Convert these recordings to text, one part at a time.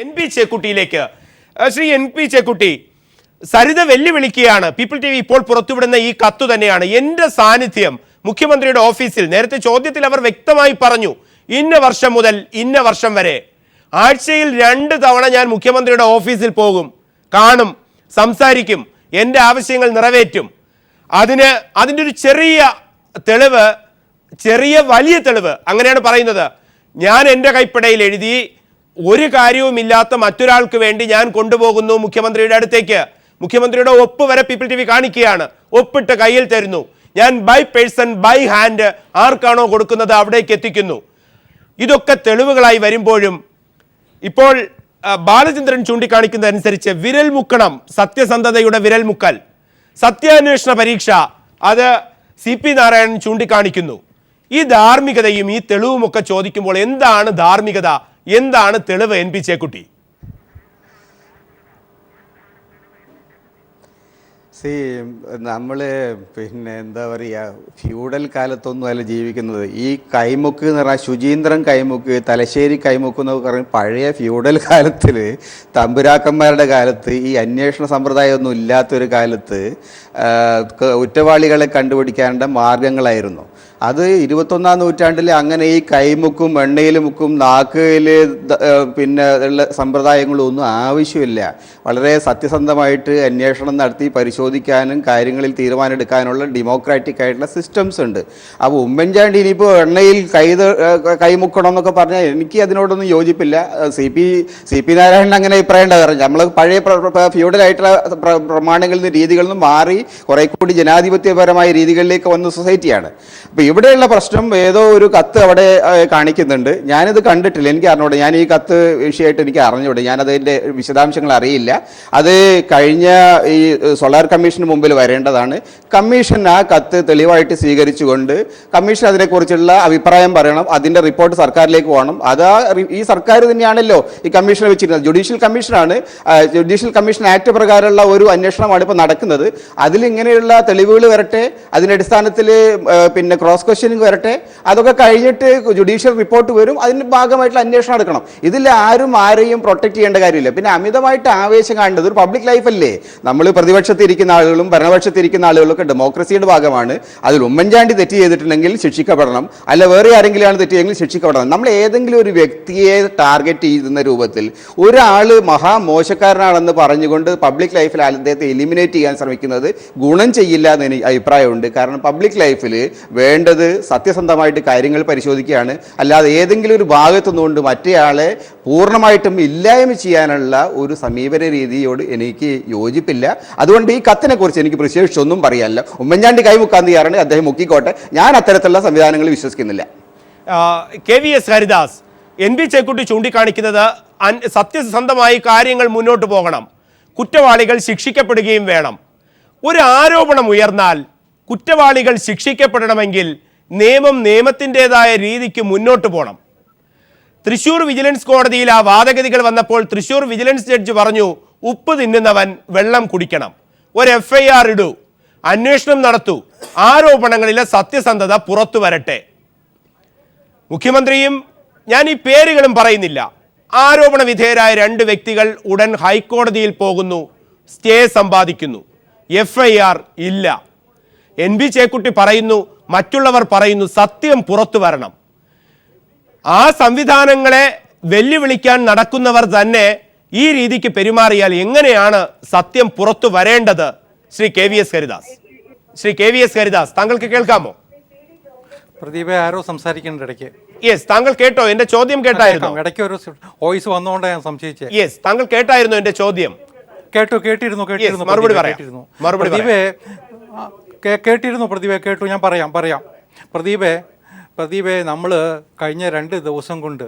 N P ചേക്കുട്ടിയിലേക്ക്. Shri N P Chekkutty, Saritha വെല്ലുവിളിക്കുകയാണ്. People TV വി ഇപ്പോൾ പുറത്തുവിടുന്ന ഈ കത്ത് തന്നെയാണ്. എന്റെ സാന്നിധ്യം മുഖ്യമന്ത്രിയുടെ ഓഫീസിൽ, നേരത്തെ ചോദ്യത്തിൽ അവർ വ്യക്തമായി പറഞ്ഞു, ഇന്ന വർഷം മുതൽ ഇന്ന വർഷം വരെ ആഴ്ചയിൽ 2 തവണ ഞാൻ മുഖ്യമന്ത്രിയുടെ ഓഫീസിൽ പോകും, കാണും, സംസാരിക്കും, എൻ്റെ ആവശ്യങ്ങൾ നിറവേറ്റും. അതിൻ്റെ ഒരു ചെറിയ തെളിവ്, വലിയ തെളിവ് അങ്ങനെയാണ് പറയുന്നത്. ഞാൻ എൻ്റെ കൈപ്പടയിൽ എഴുതി ഒരു കാര്യവുമില്ലാത്ത മറ്റൊരാൾക്ക് വേണ്ടി ഞാൻ കൊണ്ടുപോകുന്നു മുഖ്യമന്ത്രിയുടെ അടുത്തേക്ക്. മുഖ്യമന്ത്രിയുടെ ഒപ്പ് വരെ പീപ്പിൾ ടി വി കാണിക്കുകയാണ്. ഒപ്പിട്ട് കയ്യിൽ തരുന്നു. ഞാൻ ബൈ പേഴ്സൺ ബൈ ഹാൻഡ് ആർക്കാണോ കൊടുക്കുന്നത് അവിടേക്ക് എത്തിക്കുന്നു. ഇതൊക്കെ തെളിവുകളായി വരുമ്പോഴും ഇപ്പോൾ ബാലചന്ദ്രൻ ചൂണ്ടിക്കാണിക്കുന്നതനുസരിച്ച് വിരൽ മുക്കണം, സത്യസന്ധതയുടെ വിരൽ മുക്കൽ, സത്യാന്വേഷണ പരീക്ഷ, അത് CP നാരായണൻ ചൂണ്ടിക്കാണിക്കുന്നു. ഈ ധാർമ്മികതയും ഈ തെളിവുമൊക്കെ ചോദിക്കുമ്പോൾ എന്താണ് ധാർമ്മികത, എന്താണ് തെളിവ്? എൻ പി ചേക്കുട്ടി, നമ്മൾ എന്താ പറയുക, ഫ്യൂഡൽ കാലത്തൊന്നും അല്ല ജീവിക്കുന്നത്. ഈ കൈമുക്ക് എന്ന് പറഞ്ഞാൽ ശുചീന്ദ്രൻ കൈമുക്ക്, തലശ്ശേരി കൈമുക്ക് എന്നൊക്കെ പറയും. പഴയ ഫ്യൂഡൽ കാലത്തിൽ, തമ്പുരാക്കന്മാരുടെ കാലത്ത്, ഈ അന്വേഷണ സമ്പ്രദായമൊന്നും ഇല്ലാത്തൊരു കാലത്ത് കുറ്റവാളികളെ കണ്ടുപിടിക്കാനുള്ള മാർഗങ്ങളായിരുന്നു അത്. 21-ാം നൂറ്റാണ്ടിൽ അങ്ങനെ ഈ കൈമുക്കും എണ്ണയിൽ മുക്കും നാക്കയിൽ ഉള്ള സമ്പ്രദായങ്ങളൊന്നും ആവശ്യമില്ല. വളരെ സത്യസന്ധമായിട്ട് അന്വേഷണം നടത്തി പരിശോധിക്കാനും കാര്യങ്ങളിൽ തീരുമാനമെടുക്കാനുള്ള ഡെമോക്രാറ്റിക് ആയിട്ടുള്ള സിസ്റ്റംസ് ഉണ്ട്. അപ്പോൾ ഉമ്മൻചാണ്ടി ഇനിയിപ്പോൾ എണ്ണയിൽ കൈമുക്കണം എന്നൊക്കെ പറഞ്ഞാൽ എനിക്ക് അതിനോടൊന്നും യോജിപ്പില്ല. CP നാരായണൻ അങ്ങനെ അഭിപ്രായം ഉണ്ടാകാറ്. നമ്മൾ പഴയ ഫ്യൂഡലായിട്ടുള്ള പ്രമാണങ്ങളിൽ നിന്ന് രീതികളിൽ നിന്ന് മാറി കുറേ കൂടി ജനാധിപത്യപരമായ രീതികളിലേക്ക് വന്ന സൊസൈറ്റിയാണ്. അപ്പോൾ ഇവിടെയുള്ള പ്രശ്നം ഏതോ ഒരു കത്ത് അവിടെ കാണിക്കുന്നുണ്ട്. ഞാനിത് കണ്ടിട്ടില്ല, എനിക്ക് അറിഞ്ഞൂടെ. ഞാൻ ഈ കത്ത് വിഷയമായിട്ട് എനിക്ക് അറിഞ്ഞൂടെ, ഞാനതിൻ്റെ വിശദാംശങ്ങൾ അറിയില്ല. അത് കഴിഞ്ഞ ഈ സോളാർ കമ്മീഷന് മുമ്പിൽ വരേണ്ടതാണ്. കമ്മീഷൻ ആ കത്ത് തെളിവായിട്ട് സ്വീകരിച്ചുകൊണ്ട് കമ്മീഷൻ അതിനെക്കുറിച്ചുള്ള അഭിപ്രായം പറയണം. അതിൻ്റെ റിപ്പോർട്ട് സർക്കാരിലേക്ക് പോകണം. അത് ഈ സർക്കാർ തന്നെയാണല്ലോ ഈ കമ്മീഷനെ വെച്ചിരുന്നത്. ജുഡീഷ്യൽ കമ്മീഷനാണ്. ജുഡീഷ്യൽ കമ്മീഷൻ ആക്ട് പ്രകാരമുള്ള ഒരു അന്വേഷണമാണ് ഇപ്പോൾ നടക്കുന്നത്. അതിലിങ്ങനെയുള്ള തെളിവുകൾ വരട്ടെ, അതിൻ്റെ അടിസ്ഥാനത്തിൽ ക്രോസ് ക്വസ്റ്റ്യനിങ് വരട്ടെ. അതൊക്കെ കഴിഞ്ഞിട്ട് ജുഡീഷ്യൽ റിപ്പോർട്ട് വരും. അതിൻ്റെ ഭാഗമായിട്ടുള്ള അന്വേഷണം എടുക്കണം. ഇതിൽ ആരെയും പ്രൊട്ടക്ട് ചെയ്യേണ്ട കാര്യമില്ല. പിന്നെ അമിതമായിട്ട് ആവേശം കാണേണ്ടത് ഒരു പബ്ലിക് ലൈഫല്ലേ. നമ്മൾ പ്രതിപക്ഷത്തിരിക്കുന്ന ആളുകളും ഭരണപക്ഷത്തിരിക്കുന്ന ആളുകളൊക്കെ ഡെമോക്രസിയുടെ ഭാഗമാണ്. അതിൽ ഉമ്മൻചാണ്ടി തെറ്റ് ചെയ്തിട്ടുണ്ടെങ്കിൽ ശിക്ഷിക്കപ്പെടണം, അല്ല വേറെ ആരെങ്കിലുമാണ് തെറ്റ് ചെയ്തെങ്കിൽ ശിക്ഷിക്കപ്പെടണം. നമ്മൾ ഏതെങ്കിലും ഒരു വ്യക്തിയെ ടാർഗറ്റ് ചെയ്യുന്ന രൂപത്തിൽ ഒരാൾ മഹാമോശക്കാരനാണെന്ന് പറഞ്ഞുകൊണ്ട് പബ്ലിക് ലൈഫിൽ അദ്ദേഹത്തെ എലിമിനേറ്റ് ചെയ്യാൻ ശ്രമിക്കുന്നത് ഗുണം ചെയ്യില്ല എന്ന് എനിക്ക് അഭിപ്രായമുണ്ട്. കാരണം പബ്ലിക് ലൈഫിൽ വേണ്ടത് സത്യസന്ധമായിട്ട് കാര്യങ്ങൾ പരിശോധിക്കുകയാണ്. അല്ലാതെ ഏതെങ്കിലും ഒരു ഭാഗത്തുനിന്നുകൊണ്ട് മറ്റേയാളെ പൂർണ്ണമായിട്ടും ഇല്ലായ്മ ചെയ്യാനുള്ള ഒരു സമീപന രീതിയോട് എനിക്ക് യോജിപ്പില്ല. അതുകൊണ്ട് ഈ കത്തിനെ കുറിച്ച് എനിക്ക് പ്രത്യേകിച്ചൊന്നും പറയാനില്ല. ഉമ്മൻചാണ്ടി കൈമുക്കാൻ തയ്യാറാണ്, അദ്ദേഹം മുക്കിക്കോട്ടെ. ഞാൻ അത്തരത്തിലുള്ള സംവിധാനങ്ങൾ വിശ്വസിക്കുന്നില്ല. KVS Haridas, N P Chekutty ചൂണ്ടിക്കാണിക്കുന്നത് സത്യസന്ധമായി കാര്യങ്ങൾ മുന്നോട്ട് പോകണം, കുറ്റവാളികൾ ശിക്ഷിക്കപ്പെടുകയും വേണം. ഒരു ആരോപണം ഉയർന്നാൽ കുറ്റവാളികൾ ശിക്ഷിക്കപ്പെടണമെങ്കിൽ നിയമത്തിൻ്റെതായ രീതിക്ക് മുന്നോട്ട് പോകണം. തൃശ്ശൂർ വിജിലൻസ് കോടതിയിൽ ആ വാദഗതികൾ വന്നപ്പോൾ തൃശ്ശൂർ വിജിലൻസ് ജഡ്ജ് പറഞ്ഞു, ഉപ്പ് തിന്നുന്നവൻ വെള്ളം കുടിക്കണം, ഒരു FIR ഇടൂ, അന്വേഷണം നടത്തൂ, ആരോപണങ്ങളിലെ സത്യസന്ധത പുറത്തു വരട്ടെ. മുഖ്യമന്ത്രിയും, ഞാൻ ഈ പേരുകളും പറയുന്നില്ല, ആരോപണ വിധേയരായ 2 വ്യക്തികൾ ഉടൻ ഹൈക്കോടതിയിൽ പോകുന്നു, സ്റ്റേ സമ്പാദിക്കുന്നു, FIR ഇല്ല. എൻ പി ചേക്കുട്ടി പറയുന്നു, മറ്റുള്ളവർ പറയുന്നു, സത്യം പുറത്തു വരണം. ആ സംവിധാനങ്ങളെ വെല്ലുവിളിക്കാൻ നടക്കുന്നവർ തന്നെ ഈ രീതിക്ക് പെരുമാറിയാൽ എങ്ങനെയാണ് സത്യം പുറത്തു വരേണ്ടത്? ശ്രീ KVS ഹരിദാസ്, താങ്കൾക്ക് കേൾക്കാമോ? പ്രദീപ, ആരോ സംസാരിക്കുന്നുണ്ട് ഇടയ്ക്ക്. യെസ്, താങ്കൾ കേട്ടോ? എന്റെ ചോദ്യം കേട്ടായിരുന്നു? ഇടയ്ക്ക് ഒരു വോയിസ് വന്നുകൊണ്ടാണ് ഞാൻ സംശയിച്ചത്. യെസ്, താങ്കൾ കേട്ടായിരുന്നു എന്റെ ചോദ്യം? കേട്ടിരുന്നു. മറുപടി പറയാം. കേട്ടിരുന്നു പ്രദീപെ, കേട്ടു. ഞാൻ പറയാം. പ്രദീപെ, നമ്മൾ കഴിഞ്ഞ 2 ദിവസം കൊണ്ട്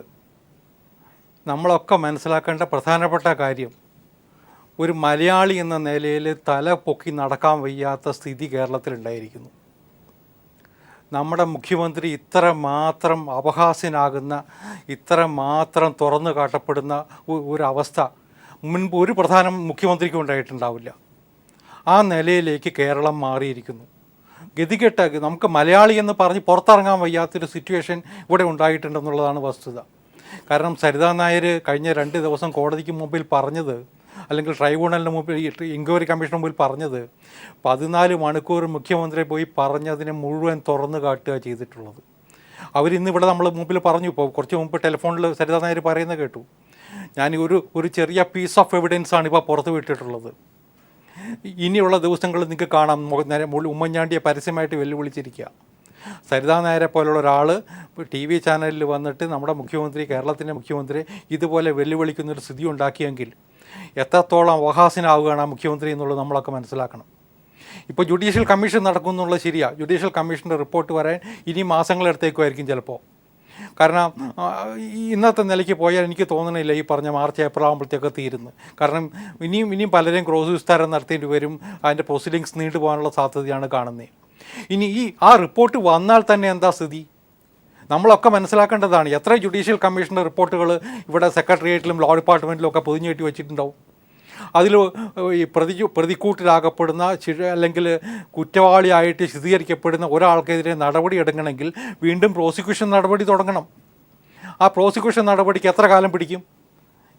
നമ്മളൊക്കെ മനസ്സിലാക്കേണ്ട പ്രധാനപ്പെട്ട കാര്യം, ഒരു മലയാളി എന്ന നിലയിൽ തല പൊക്കി നടക്കാൻ വയ്യാത്ത സ്ഥിതി കേരളത്തിലുണ്ടായിരിക്കുന്നു. നമ്മുടെ മുഖ്യമന്ത്രി ഇത്രമാത്രം അപഹാസ്യനാകുന്ന, ഇത്രമാത്രം തുറന്നു കാട്ടപ്പെടുന്ന ഒരവസ്ഥ മുൻപ് ഒരു പ്രധാന മുഖ്യമന്ത്രിക്കും ഉണ്ടായിട്ടുണ്ടാവില്ല. ആ നിലയിലേക്ക് കേരളം മാറിയിരിക്കുന്നു. ഗതികെട്ട, നമുക്ക് മലയാളി എന്ന് പറഞ്ഞ് പുറത്തിറങ്ങാൻ വയ്യാത്തൊരു സിറ്റുവേഷൻ ഇവിടെ ഉണ്ടായിട്ടുണ്ടെന്നുള്ളതാണ് വസ്തുത. കാരണം സരിതാ നായർ കഴിഞ്ഞ 2 ദിവസം കോടതിക്ക് മുമ്പിൽ പറഞ്ഞത്, അല്ലെങ്കിൽ ട്രൈബ്യൂണലിന് മുമ്പിൽ ഇൻക്വയറി കമ്മീഷന് മുമ്പിൽ പറഞ്ഞത് 14 മണിക്കൂർ മുഖ്യമന്ത്രി പോയി പറഞ്ഞതിനെ മുഴുവൻ തുറന്നു കാട്ടുക ചെയ്തിട്ടുള്ളത്. അവരിന്ന് ഇവിടെ നമ്മൾ മുമ്പിൽ പറഞ്ഞു. ഇപ്പോൾ കുറച്ച് മുമ്പ് ടെലിഫോണിൽ സരിതാ നായർ പറയുന്നത് കേട്ടു. ഞാൻ ഒരു ചെറിയ പീസ് ഓഫ് എവിഡൻസ് ആണ് ഇപ്പോൾ പുറത്ത് വിട്ടിട്ടുള്ളത്. ഇനിയുള്ള ദിവസങ്ങളിൽ നിങ്ങൾക്ക് കാണാം, ഉമ്മൻചാണ്ടിയെ പരസ്യമായിട്ട് വെല്ലുവിളിച്ചിരിക്കുക. സരിതാ നായരെ പോലുള്ള ഒരാൾ TV ചാനലിൽ വന്നിട്ട് നമ്മുടെ മുഖ്യമന്ത്രി, കേരളത്തിൻ്റെ മുഖ്യമന്ത്രി ഇതുപോലെ വെല്ലുവിളിക്കുന്നൊരു സ്ഥിതി ഉണ്ടാക്കിയെങ്കിൽ എത്രത്തോളം അവകാശനാവുകയാണ് ആ മുഖ്യമന്ത്രി എന്നുള്ളത് നമ്മളൊക്കെ മനസ്സിലാക്കണം. ഇപ്പോൾ ജുഡീഷ്യൽ കമ്മീഷൻ നടക്കും എന്നുള്ളത് ശരിയാണ്. ജുഡീഷ്യൽ കമ്മീഷൻ്റെ റിപ്പോർട്ട് വരാൻ ഇനി മാസങ്ങളെടുത്തേക്കുമായിരിക്കും ചിലപ്പോൾ. കാരണം ഇന്നത്തെ നിലയ്ക്ക് പോയാൽ എനിക്ക് തോന്നണില്ല ഈ പറഞ്ഞ മാർച്ച് ഏപ്രിൽ ആകുമ്പോഴത്തേക്ക് തീരുന്നു. കാരണം ഇനിയും പലരെയും ക്രോസ് വിസ്താരം നടത്തേണ്ടി വരും. അതിൻ്റെ പ്രൊസീഡിങ്സ് നീണ്ടു പോകാനുള്ള സാധ്യതയാണ് കാണുന്നത്. ഇനി ആ റിപ്പോർട്ട് വന്നാൽ തന്നെ എന്താ സ്ഥിതി നമ്മളൊക്കെ മനസ്സിലാക്കേണ്ടതാണ്. എത്ര ജുഡീഷ്യൽ കമ്മീഷൻ്റെ റിപ്പോർട്ടുകൾ ഇവിടെ സെക്രട്ടേറിയറ്റിലും ലോ ഡിപ്പാർട്ട്മെൻറ്റിലും ഒക്കെ പൊതിഞ്ഞു കെട്ടി വെച്ചിട്ടുണ്ടാവും. അതിൽ ഈ പ്രതിക്കൂട്ടിലാകപ്പെടുന്ന അല്ലെങ്കിൽ കുറ്റവാളിയായിട്ട് സ്ഥിരീകരിക്കപ്പെടുന്ന ഒരാൾക്കെതിരെ നടപടി എടുക്കണമെങ്കിൽ വീണ്ടും പ്രോസിക്യൂഷൻ നടപടി തുടങ്ങണം. ആ പ്രോസിക്യൂഷൻ നടപടിക്ക് എത്ര കാലം പിടിക്കും?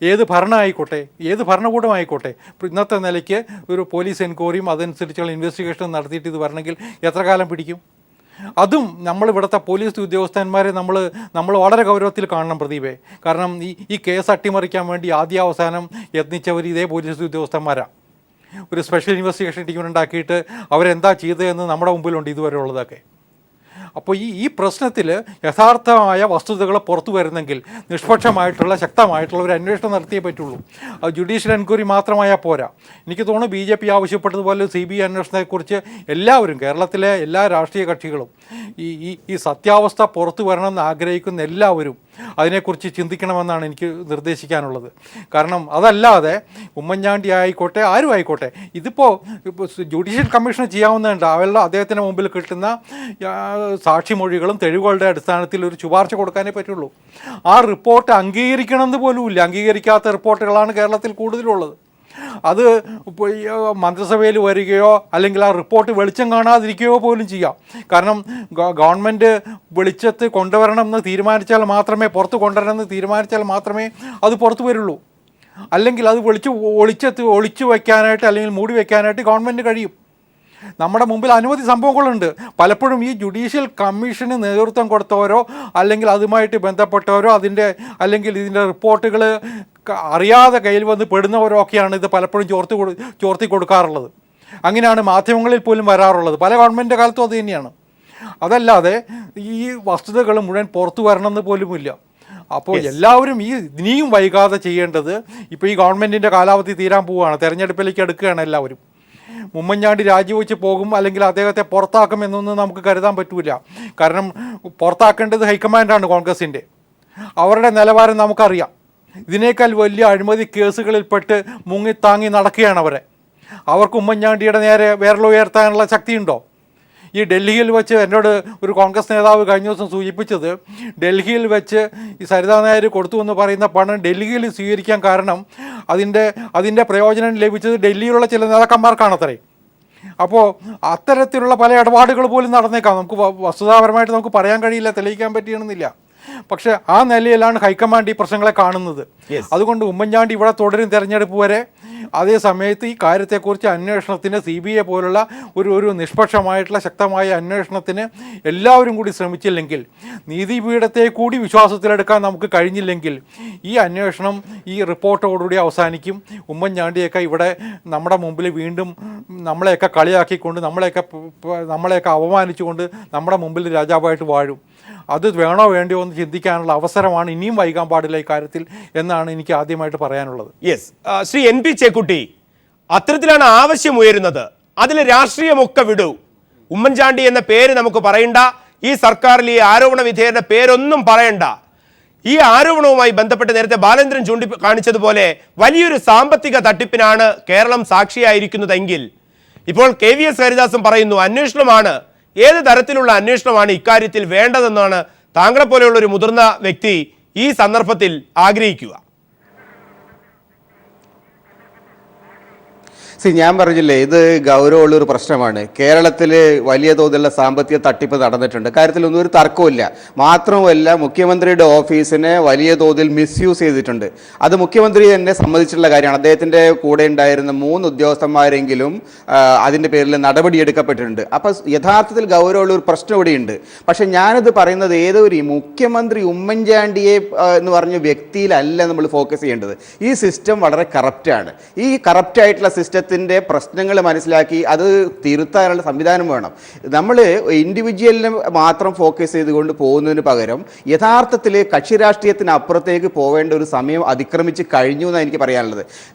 ഏത് ഭരണമായിക്കോട്ടെ, ഏത് ഭരണകൂടമായിക്കോട്ടെ, ഇന്നത്തെ നിലയ്ക്ക് ഒരു പോലീസ് എൻക്വയറിയും അതനുസരിച്ചുള്ള ഇൻവെസ്റ്റിഗേഷൻ നടത്തിയിട്ട് ഇത് വരണമെങ്കിൽ എത്ര കാലം പിടിക്കും? അതും നമ്മളിവിടുത്തെ പോലീസ് ഉദ്യോഗസ്ഥന്മാരെ നമ്മൾ വളരെ ഗൗരവത്തിൽ കാണണം പ്രദീപേ. കാരണം ഈ കേസ് അട്ടിമറിക്കാൻ വേണ്ടി ആദ്യാവസാനം യത്നിച്ചവർ ഇതേ പോലീസ് ഉദ്യോഗസ്ഥന്മാരാണ്. ഒരു സ്പെഷ്യൽ ഇൻവെസ്റ്റിഗേഷൻ ടീം ഉണ്ടാക്കിയിട്ട് അവരെന്താ ചെയ്തതെന്ന് നമ്മുടെ മുമ്പിലുണ്ട് ഇതുവരെ ഉള്ളതൊക്കെ. അപ്പോൾ ഈ പ്രശ്നത്തിൽ യഥാർത്ഥമായ വസ്തുതകൾ പുറത്തു വരുന്നെങ്കിൽ നിഷ്പക്ഷമായിട്ടുള്ള ശക്തമായിട്ടുള്ള ഒരു അന്വേഷണം നടത്തിയേ പറ്റുള്ളൂ. അത് ജുഡീഷ്യൽ എൻക്വയറി മാത്രമായാൽ പോരാ. എനിക്ക് തോന്നുന്നു BJP ആവശ്യപ്പെട്ടതുപോലെ CBI അന്വേഷണത്തെക്കുറിച്ച് എല്ലാവരും, കേരളത്തിലെ എല്ലാ രാഷ്ട്രീയ കക്ഷികളും ഈ സത്യാവസ്ഥ പുറത്തു വരണമെന്ന് ആഗ്രഹിക്കുന്ന എല്ലാവരും അതിനെക്കുറിച്ച് ചിന്തിക്കണമെന്നാണ് എനിക്ക് നിർദ്ദേശിക്കാനുള്ളത്. കാരണം അതല്ലാതെ ഉമ്മൻചാണ്ടി ആയിക്കോട്ടെ ആരും ആയിക്കോട്ടെ, ഇതിപ്പോൾ ജുഡീഷ്യൽ കമ്മീഷൻ ചെയ്യാവുന്നതുണ്ട്. അദ്ദേഹത്തിന് മുമ്പിൽ കിട്ടുന്ന സാക്ഷിമൊഴികളും തെളിവുകളുടെ അടിസ്ഥാനത്തിൽ ഒരു ശുപാർശ കൊടുക്കാനേ പറ്റുള്ളൂ. ആ റിപ്പോർട്ട് അംഗീകരിക്കണമെന്ന് പോലുമില്ല. അംഗീകരിക്കാത്ത റിപ്പോർട്ടുകളാണ് കേരളത്തിൽ കൂടുതലുള്ളത്. അത് മന്ത്രിസഭയിൽ വരികയോ അല്ലെങ്കിൽ ആ റിപ്പോർട്ട് വെളിച്ചം കാണാതിരിക്കുകയോ പോലും ചെയ്യാം. കാരണം ഗവൺമെൻറ് വെളിച്ചത്ത് കൊണ്ടുവരണമെന്ന് തീരുമാനിച്ചാൽ മാത്രമേ, പുറത്ത് കൊണ്ടുവരണമെന്ന് തീരുമാനിച്ചാൽ മാത്രമേ അത് പുറത്ത് വരുള്ളൂ. അല്ലെങ്കിൽ അത് ഒളിച്ചു വയ്ക്കാനായിട്ട് അല്ലെങ്കിൽ മൂടി വയ്ക്കാനായിട്ട് ഗവൺമെൻറ് കഴിയും. നമ്മുടെ മുമ്പിൽ അനവധി സംഭവങ്ങളുണ്ട്. പലപ്പോഴും ഈ ജുഡീഷ്യൽ കമ്മീഷന് നേതൃത്വം കൊടുത്തവരോ അല്ലെങ്കിൽ അതുമായിട്ട് ബന്ധപ്പെട്ടവരോ അല്ലെങ്കിൽ ഇതിൻ്റെ റിപ്പോർട്ടുകൾ അറിയാതെ കയ്യിൽ വന്ന് പെടുന്നവരോ ഒക്കെയാണ് ഇത് പലപ്പോഴും ചോർത്തി കൊടുക്കാറുള്ളത്. അങ്ങനെയാണ് മാധ്യമങ്ങളിൽ പോലും വരാറുള്ളത്. പല ഗവൺമെൻറ് കാലത്തും അത് തന്നെയാണ്. അതല്ലാതെ ഈ വസ്തുതകൾ മുഴുവൻ പുറത്തു വരണമെന്ന് പോലുമില്ല. അപ്പോൾ എല്ലാവരും ഇനിയും വൈകാതെ ചെയ്യേണ്ടത്, ഇപ്പോൾ ഈ ഗവൺമെൻറ്റിൻ്റെ കാലാവധി തീരാൻ പോവുകയാണ്, തെരഞ്ഞെടുപ്പിലേക്ക് എടുക്കുകയാണ് എല്ലാവരും. ഉമ്മൻചാണ്ടി രാജിവെച്ച് പോകും അല്ലെങ്കിൽ അദ്ദേഹത്തെ പുറത്താക്കും എന്നൊന്നും നമുക്ക് കരുതാൻ പറ്റില്ല. കാരണം പുറത്താക്കേണ്ടത് ഹൈക്കമാൻഡാണ് കോൺഗ്രസിൻ്റെ. അവരുടെ നിലവാരം നമുക്കറിയാം. ഇതിനേക്കാൾ വലിയ അഴിമതി കേസുകളിൽപ്പെട്ട് മുങ്ങിത്താങ്ങി നടക്കുകയാണ് അവർക്ക് ഉമ്മൻചാണ്ടിയുടെ നേരെ വിരലുയർത്താനുള്ള ശക്തിയുണ്ടോ? ഈ ഡൽഹിയിൽ വെച്ച് എന്നോട് ഒരു കോൺഗ്രസ് നേതാവ് കഴിഞ്ഞ ദിവസം സൂചിപ്പിച്ചത്, ഡൽഹിയിൽ വെച്ച് ഈ സരിതാ നായർ കൊടുത്തു എന്ന് പറയുന്ന പണം ഡൽഹിയിൽ സ്വീകരിക്കാൻ കാരണം അതിൻ്റെ പ്രയോജനം ലഭിച്ചത് ഡൽഹിയിലുള്ള ചില നേതാക്കന്മാർക്കാണത്രേ. അപ്പോൾ അത്തരത്തിലുള്ള പല ഇടപാടുകൾ പോലും നടന്നേക്കാം. നമുക്ക് വസ്തുതാപരമായിട്ട് നമുക്ക് പറയാൻ കഴിയില്ല, തെളിയിക്കാൻ പറ്റിയെന്നില്ല. പക്ഷേ ആ നിലയിലാണ് ഹൈക്കമാൻഡ് ഈ പ്രശ്നങ്ങളെ കാണുന്നത്. അതുകൊണ്ട് ഉമ്മൻചാണ്ടി ഇവിടെ തുടരും തെരഞ്ഞെടുപ്പ് വരെ. അതേ സമയത്ത് ഈ കാര്യത്തെക്കുറിച്ച് അന്വേഷണത്തിന് CBI പോലുള്ള ഒരു നിഷ്പക്ഷമായിട്ടുള്ള ശക്തമായ അന്വേഷണത്തിന് എല്ലാവരും കൂടി ശ്രമിച്ചില്ലെങ്കിൽ, നീതിപീഠത്തെ കൂടി വിശ്വാസത്തിലെടുക്കാൻ നമുക്ക് കഴിഞ്ഞില്ലെങ്കിൽ ഈ അന്വേഷണം ഈ റിപ്പോർട്ടോടുകൂടി അവസാനിക്കും. ഉമ്മൻചാണ്ടിയൊക്കെ ഇവിടെ നമ്മുടെ മുമ്പിൽ വീണ്ടും നമ്മളെയൊക്കെ കളിയാക്കിക്കൊണ്ട് നമ്മളെയൊക്കെ അപമാനിച്ചുകൊണ്ട് നമ്മുടെ മുമ്പിൽ രാജാവായിട്ട് വാഴും. അത് വേണോ വേണ്ടിയോ എന്ന് ചിന്തിക്കാനുള്ള അവസരമാണ് ഇനിയും വൈകാൻ പാടില്ല ഈ കാര്യത്തിൽ എന്നാണ് എനിക്ക് ആദ്യമായിട്ട് പറയാനുള്ളത്. ശ്രീ NP ചേക്കുട്ടി, അത്തരത്തിലാണ് ആവശ്യം ഉയരുന്നത്. അതിൽ രാഷ്ട്രീയമൊക്കെ വിടൂ. ഉമ്മൻചാണ്ടി എന്ന പേര് നമുക്ക് പറയണ്ട. ഈ സർക്കാരിൽ ഈ ആരോപണ വിധേയരുടെ പേരൊന്നും പറയണ്ട. ഈ ആരോപണവുമായി ബന്ധപ്പെട്ട് നേരത്തെ ബാലേന്ദ്രൻ ചൂണ്ടിക്കാണിച്ചതുപോലെ വലിയൊരു സാമ്പത്തിക തട്ടിപ്പിനാണ് കേരളം സാക്ഷിയായിരിക്കുന്നതെങ്കിൽ ഇപ്പോൾ KVS ഹരിദാസും പറയുന്നു അന്വേഷണമാണ്. ഏത് തരത്തിലുള്ള അന്വേഷണമാണ് ഇക്കാര്യത്തിൽ വേണ്ടതെന്നാണ് താങ്കളെ പോലെയുള്ള ഒരു മുതിർന്ന വ്യക്തി ഈ സന്ദർഭത്തിൽ ആഗ്രഹിക്കുക? ഞാൻ പറഞ്ഞില്ലേ, ഇത് ഗൗരവമുള്ളൊരു പ്രശ്നമാണ്. കേരളത്തിൽ വലിയ തോതിലുള്ള സാമ്പത്തിക തട്ടിപ്പ് നടന്നിട്ടുണ്ട്, കാര്യത്തിലൊന്നും ഒരു തർക്കമില്ല. മാത്രമല്ല, മുഖ്യമന്ത്രിയുടെ ഓഫീസിനെ വലിയ തോതിൽ മിസ്യൂസ് ചെയ്തിട്ടുണ്ട്. അത് മുഖ്യമന്ത്രി തന്നെ സമ്മതിച്ചിട്ടുള്ള കാര്യമാണ്. അദ്ദേഹത്തിൻ്റെ കൂടെ ഉണ്ടായിരുന്ന 3 ഉദ്യോഗസ്ഥന്മാരെങ്കിലും അതിൻ്റെ പേരിൽ നടപടിയെടുക്കപ്പെട്ടിട്ടുണ്ട്. അപ്പോൾ യഥാർത്ഥത്തിൽ ഗൗരവമുള്ള ഒരു പ്രശ്നം ഇവിടെയുണ്ട്. പക്ഷേ ഞാനിത് പറയുന്നത് ഏതോ ഒരു മുഖ്യമന്ത്രി ഉമ്മൻചാണ്ടിയെ എന്ന് പറഞ്ഞ വ്യക്തിയിലല്ല നമ്മൾ ഫോക്കസ് ചെയ്യേണ്ടത്. ഈ സിസ്റ്റം വളരെ കറപ്റ്റാണ്. ഈ കറപ്റ്റായിട്ടുള്ള സിസ്റ്റത്തിൻ്റെ പ്രശ്നങ്ങൾ മനസ്സിലാക്കി അത് തിരുത്താനുള്ള സംവിധാനം വേണം. നമ്മൾ ഇൻഡിവിജ്വലിനെ മാത്രം ഫോക്കസ് ചെയ്തുകൊണ്ട് പോകുന്നതിന് പകരം യഥാർത്ഥത്തിൽ കക്ഷി രാഷ്ട്രീയത്തിന് അപ്പുറത്തേക്ക് പോവേണ്ട ഒരു സമയം അതിക്രമിച്ച് കഴിഞ്ഞു എന്നാണ് എനിക്ക് പറയാനുള്ളത്.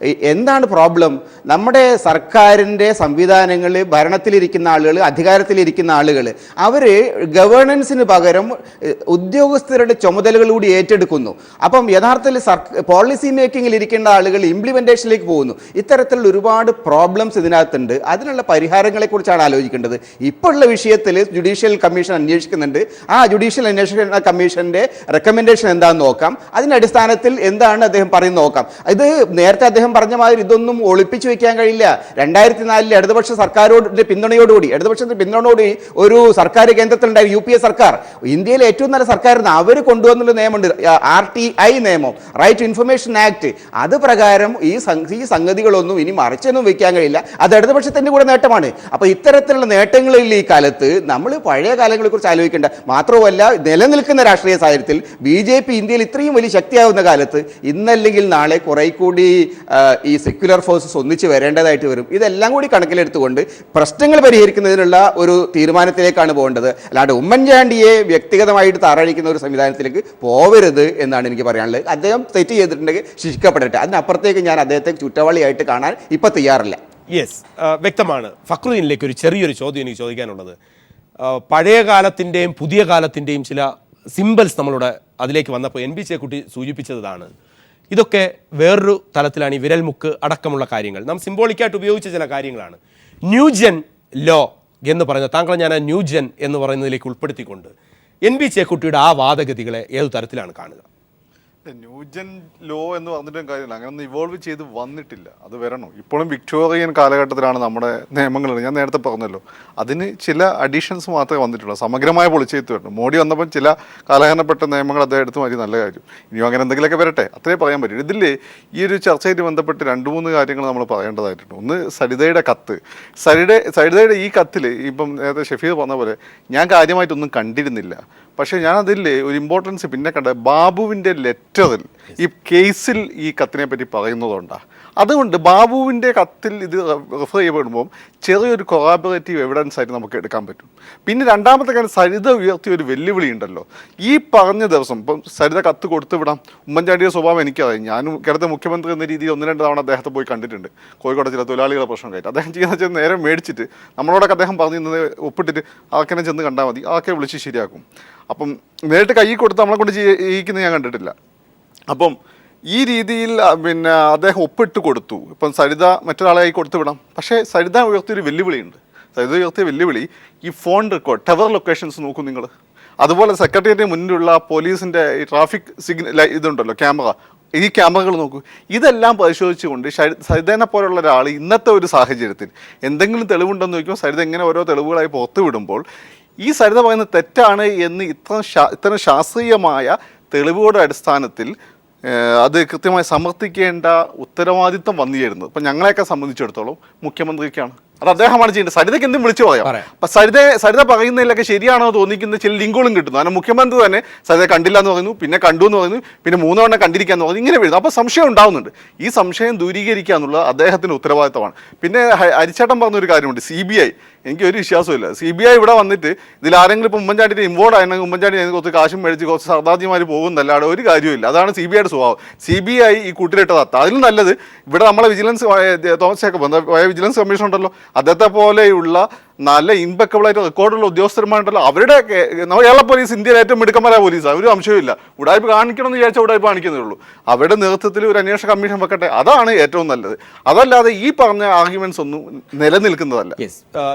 എന്താണ് പ്രോബ്ലം? നമ്മുടെ സർക്കാരിൻ്റെ സംവിധാനങ്ങൾ, ഭരണത്തിലിരിക്കുന്ന ആളുകൾ, അധികാരത്തിലിരിക്കുന്ന ആളുകൾ, അവർ ഗവേണൻസിന് പകരം ഉദ്യോഗസ്ഥരുടെ ചുമതലകൾ കൂടി ഏറ്റെടുക്കുന്നു. അപ്പം യഥാർത്ഥത്തിൽ പോളിസി മേക്കിങ്ങിൽ ഇരിക്കേണ്ട ആളുകൾ ഇംപ്ലിമെൻറ്റേഷനിലേക്ക് പോകുന്നു. ഇത്തരത്തിലുള്ള ഒരുപാട് പ്രോബ്ലംസ് ഇതിനകത്തുണ്ട്. അതിനുള്ള പരിഹാരങ്ങളെക്കുറിച്ചാണ് ആലോചിക്കേണ്ടത്. ഇപ്പോൾ ഉള്ള വിഷയത്തിൽ ജുഡീഷ്യൽ കമ്മീഷൻ അന്വേഷിക്കുന്നുണ്ട്. ആ ജുഡീഷ്യൽ അന്വേഷണ കമ്മീഷന്റെ റെക്കമെൻഡേഷൻ എന്താണെന്ന് നോക്കാം. അതിൻ്റെ അടിസ്ഥാനത്തിൽ എന്താണ് അദ്ദേഹം പറയുന്നത് നോക്കാം. ഇത് നേരത്തെ അദ്ദേഹം പറഞ്ഞ മാതിരി ഇതൊന്നും ഒളിപ്പിച്ചു വെക്കാൻ കഴിയില്ല. 2004 ഇടതുപക്ഷ സർക്കാരോട് ഇടതുപക്ഷത്തിന്റെ പിന്തുണയോടുകൂടി ഒരു സർക്കാർ കേന്ദ്രത്തിലുണ്ടായി UPA സർക്കാർ. ഇന്ത്യയിലെ ഏറ്റവും നല്ല സർക്കാരിന് അവർ കൊണ്ടുവന്നുള്ള നിയമമുണ്ട്, RTI നിയമം, റൈറ്റ് ടു ഇൻഫർമേഷൻ ആക്ട്. അത് പ്രകാരം ഈ സംഗതികളൊന്നും ഇനി മറിച്ചൊന്നും വെക്കാൻ കഴിയില്ല. അത് ഇടതുപക്ഷത്തിന്റെ കൂടെ നേട്ടമാണ്. അപ്പോൾ ഇത്തരത്തിലുള്ള നേട്ടങ്ങളിൽ ഈ കാലത്ത് നമ്മൾ പഴയ കാലങ്ങളെ കുറിച്ച് ആലോചിക്കേണ്ട. മാത്രമല്ല, നിലനിൽക്കുന്ന രാഷ്ട്രീയ സാഹചര്യത്തിൽ BJP ഇന്ത്യയിൽ ഇത്രയും വലിയ ശക്തിയാവുന്ന കാലത്ത് ഇന്നല്ലെങ്കിൽ നാളെ കുറെ കൂടി ഈ സെക്യുലർ ഫോഴ്സസ് ഒന്നിച്ച് വരേണ്ടതായിട്ട് വരും. ഇതെല്ലാം കൂടി കണക്കിലെടുത്തുകൊണ്ട് പ്രശ്നങ്ങൾ പരിഹരിക്കുന്നതിനുള്ള ഒരു തീരുമാനത്തിലേക്കാണ് പോകേണ്ടത്. അല്ലാണ്ട് ഉമ്മൻചാണ്ടിയെ വ്യക്തിഗതമായിട്ട് താറടിക്കുന്ന ഒരു സംവിധാനത്തിലേക്ക് പോവരുത് എന്നാണ് എനിക്ക് പറയാനുള്ളത്. അദ്ദേഹം തെറ്റ് ചെയ്തിട്ടുണ്ടെങ്കിൽ ശിക്ഷിക്കപ്പെടട്ടെ. അതിനപ്പുറത്തേക്ക് ഞാൻ അദ്ദേഹത്തെ കുറ്റവാളിയായിട്ട് കാണാൻ ഇപ്പം തയ്യാറില്ല. യെസ്, വ്യക്തമാണ്. ഫക്രുദ്ദീനിലേക്ക് ഒരു ചെറിയൊരു ചോദ്യം എനിക്ക് ചോദിക്കാനുള്ളത്, പഴയ കാലത്തിൻ്റെയും പുതിയ കാലത്തിൻ്റെയും ചില സിമ്പിൾസ് നമ്മളുടെ അതിലേക്ക് വന്നപ്പോൾ NP ചേക്കുട്ടി സൂചിപ്പിച്ചതാണ്. ഇതൊക്കെ വേറൊരു തലത്തിലാണ്. ഈ വിരൽമുക്ക് അടക്കമുള്ള കാര്യങ്ങൾ നാം സിംബോളിക്കായിട്ട് ഉപയോഗിച്ച ചില കാര്യങ്ങളാണ്. ന്യൂജൻ ലോ എന്ന് പറയുന്നത്, താങ്കളെ ഞാൻ ആ ന്യൂജൻ എന്ന് പറയുന്നതിലേക്ക് ഉൾപ്പെടുത്തിക്കൊണ്ട് NP ചേക്കുട്ടിയുടെ ആ വാദഗതികളെ ഏതു തരത്തിലാണ് കാണുക? ന്യൂജൻ ലോ എന്ന് പറഞ്ഞിട്ടും കാര്യമില്ല, അങ്ങനൊന്നും ഇവോൾവ് ചെയ്ത് വന്നിട്ടില്ല. അത് വരണം. ഇപ്പോഴും വിക്ടോറിയൻ കാലഘട്ടത്തിലാണ് നമ്മുടെ നിയമങ്ങൾ. ഞാൻ നേരത്തെ പറഞ്ഞല്ലോ, അതിന് ചില അഡീഷൻസ് മാത്രമേ വന്നിട്ടുള്ളൂ. സമഗ്രമായ പൊളിച്ചെഴുത്ത് വരണം. മോഡി വന്നപ്പോൾ ചില കാലഹരണപ്പെട്ട നിയമങ്ങൾ അദ്ദേഹം എടുത്ത് മാറ്റി, നല്ല കാര്യം. ഇനിയും അങ്ങനെ എന്തെങ്കിലുമൊക്കെ വരട്ടെ, അത്രേ പറയാൻ പറ്റും. ഇതിൽ ഈ ഒരു ചർച്ചയായിട്ട് ബന്ധപ്പെട്ട് 2-3 കാര്യങ്ങൾ നമ്മൾ പറയേണ്ടതായിട്ടുണ്ട്. ഒന്ന്, സരിതയുടെ കത്ത്. സരിതയുടെ ഈ കത്തിൽ ഇപ്പം നേരത്തെ ഷഫീർ പറഞ്ഞ പോലെ ഞാൻ കാര്യമായിട്ടൊന്നും കണ്ടിരുന്നില്ല. പക്ഷേ ഞാനതിൽ ഒരു ഇമ്പോർട്ടൻസ് പിന്നെ കണ്ടത് ബാബുവിൻ്റെ ലെറ്ററിൽ ഈ കേസിൽ ഈ കത്തിനെ പറ്റി പറയുന്നതുകൊണ്ടാണ്. അതുകൊണ്ട് ബാബുവിൻ്റെ കത്തിൽ ഇത് റെഫർ ചെയ്യപ്പെടുമ്പോൾ ചെറിയൊരു കൊറാബറേറ്റീവ് എവിഡൻസ് ആയിട്ട് നമുക്ക് എടുക്കാൻ പറ്റും. പിന്നെ രണ്ടാമത്തെ കാര്യം, സരിത ഉയർത്തിയ ഒരു വെല്ലുവിളി ഉണ്ടല്ലോ. ഈ പറഞ്ഞ ദിവസം ഇപ്പം സരിത കത്ത് കൊടുത്തു വിടാം. ഉമ്മൻചാണ്ടിയുടെ സ്വഭാവം എനിക്കറിയാം. ഞാനും കേരളത്തെ മുഖ്യമന്ത്രി എന്ന രീതിയിൽ 1-2 തവണ അദ്ദേഹത്തെ പോയി കണ്ടിട്ടുണ്ട്. കോഴിക്കോട് ചില തൊഴിലാളികളുടെ പ്രശ്നം കഴിയിട്ട് അദ്ദേഹം ചെയ്യുന്ന വെച്ചാൽ നേരെ മേടിച്ചിട്ട് നമ്മളോടൊക്കെ അദ്ദേഹം പറഞ്ഞിരുന്നത് ഒപ്പിട്ടിട്ട് ആർക്കെന്നെ ചെന്ന് കണ്ടാൽ മതി, ആർക്കെ വിളിച്ച് ശരിയാക്കും. അപ്പം നേരിട്ട് കൈ കൊടുത്ത് നമ്മളെ കൊണ്ട് ചെയ്യിക്കുന്നത് ഞാൻ കണ്ടിട്ടില്ല. അപ്പം ഈ രീതിയിൽ പിന്നെ അദ്ദേഹം ഒപ്പിട്ട് കൊടുത്തു. ഇപ്പം സരിത മറ്റൊരാളെ കൈ കൊടുത്തു വിടാം. പക്ഷേ സരിത ഉയർത്തിയൊരു വെല്ലുവിളിയുണ്ട്. സരിത ഉയർത്തിയ വെല്ലുവിളി ഈ ഫോൺ റെക്കോർഡ്, ടവർ ലൊക്കേഷൻസ് നോക്കൂ നിങ്ങൾ. അതുപോലെ സെക്രട്ടേറിയറ്റിന് മുന്നിലുള്ള പോലീസിൻ്റെ ഈ ട്രാഫിക് ഇതുണ്ടല്ലോ, ക്യാമറ, ഈ ക്യാമറകൾ നോക്കൂ. ഇതെല്ലാം പരിശോധിച്ചുകൊണ്ട് സരിതേനെ പോലുള്ള ഒരാൾ ഇന്നത്തെ ഒരു സാഹചര്യത്തിൽ എന്തെങ്കിലും തെളിവുണ്ടെന്ന് ചോദിക്കുമ്പോൾ സരിത എങ്ങനെ ഓരോ തെളിവുകളായി പുറത്തു വിടുമ്പോൾ ഈ സരിത പറയുന്നത് തെറ്റാണ് എന്ന് ഇത്തരം ശാസ്ത്രീയമായ തെളിവുകളുടെ അടിസ്ഥാനത്തിൽ അത് കൃത്യമായി സമർത്ഥിക്കേണ്ട ഉത്തരവാദിത്വം വന്നു ചേരുന്നത് ഇപ്പം ഞങ്ങളെയൊക്കെ സംബന്ധിച്ചിടത്തോളം മുഖ്യമന്ത്രിക്കാണ്. അത് അദ്ദേഹമാണ് ചെയ്യേണ്ടത്. സരിതയ്ക്ക് എന്തും വിളിച്ചു പറയാം. അപ്പം സരിത പറയുന്നതിലൊക്കെ ശരിയാണോ തോന്നിക്കുന്ന ചില ലിങ്കുകളും കിട്ടുന്നു. കാരണം മുഖ്യമന്ത്രി തന്നെ സരിത കണ്ടില്ല എന്ന് പറയുന്നു, പിന്നെ കണ്ടു എന്ന് പറയുന്നു, പിന്നെ 3 തവണ കണ്ടിരിക്കാന്ന് പറയുന്നു, ഇങ്ങനെ വരുന്നു. അപ്പോൾ സംശയം ഉണ്ടാവുന്നുണ്ട്. ഈ സംശയം ദൂരീകരിക്കുക എന്നുള്ളത് അദ്ദേഹത്തിൻ്റെ ഉത്തരവാദിത്തമാണ്. പിന്നെ ഹരിച്ചേട്ടൻ പറഞ്ഞൊരു കാര്യമുണ്ട്, CBI. എനിക്കൊരു വിശ്വാസമില്ല. CBI ഇവിടെ വന്നിട്ട് ഇതിൽ ആരെങ്കിലും ഇപ്പോൾ ഉമ്മൻചാണ്ടിയുടെ ഇൻവോൾവ് ആയിരുന്നെങ്കിൽ ഉമ്മൻചാണ്ടി കുറച്ച് കാശും മേടിച്ച് കുറച്ച് സർദാർജിമാർ പോകുന്നല്ലാതെ ഒരു കാര്യമില്ല. അതാണ് CBIയുടെ സ്വഭാവം. CBI ഈ കൂട്ടിലിട്ട തത്ത. അതിലും നല്ലത് ഇവിടെ നമ്മളെ vigilance Thomas Jacob vigilance commission ഉണ്ടല്ലോ, അദ്ദേഹത്തെ പോലെയുള്ള നല്ല ഇൻപെക്കബിളായിട്ട് റെക്കോർഡുള്ള ഉദ്യോഗസ്ഥന്മാരുണ്ടല്ലോ. അവരുടെ കേരള പോലീസ് ഇന്ത്യയിലെ ഏറ്റവും മിടുക്കന്മാരായ പോലീസാണ്, ഒരു സംശയമില്ല. ഉടായ്പ കാണിക്കണം എന്ന് വിചാരിച്ചാൽ ഉടായ്പ കാണിക്കുന്നേ ഉള്ളൂ. അവരുടെ നേതൃത്വത്തിൽ ഒരു അന്വേഷണ കമ്മീഷൻ വെക്കട്ടെ, അതാണ് ഏറ്റവും നല്ലത്. അതല്ലാതെ ഈ പറഞ്ഞ ആർഗ്യുമെന്റ്സ് ഒന്നും നിലനിൽക്കുന്നതല്ല.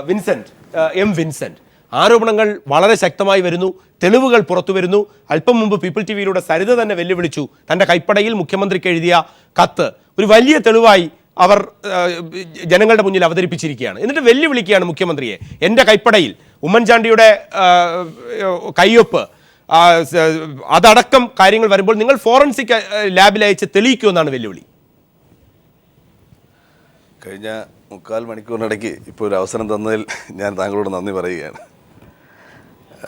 വിൻസെന്റ്, ആരോപണങ്ങൾ വളരെ ശക്തമായി വരുന്നു, തെളിവുകൾ പുറത്തു വരുന്നു. അല്പം മുമ്പ് പീപ്പിൾ ടിവിയിലൂടെ സരിത തന്നെ വെല്ലുവിളിച്ചു. തൻ്റെ കൈപ്പടയിൽ മുഖ്യമന്ത്രിക്ക് എഴുതിയ കത്ത് ഒരു വലിയ തെളിവായി അവർ ജനങ്ങളുടെ മുന്നിൽ അവതരിപ്പിച്ചിരിക്കുകയാണ്. എന്നിട്ട് വെല്ലുവിളിക്കുകയാണ് മുഖ്യമന്ത്രിയെ. എൻ്റെ കൈപ്പടയിൽ ഉമ്മൻചാണ്ടിയുടെ കയ്യൊപ്പ് അതടക്കം കാര്യങ്ങൾ വരുമ്പോൾ നിങ്ങൾ ഫോറൻസിക് ലാബിൽ അയച്ച് തെളിയിക്കുമെന്നാണ് വെല്ലുവിളി. കഴിഞ്ഞ 3/4 മണിക്കൂറിനിടയ്ക്ക് ഇപ്പോൾ ഒരു അവസരം തന്നതിൽ ഞാൻ താങ്കളോട് നന്ദി പറയുകയാണ്.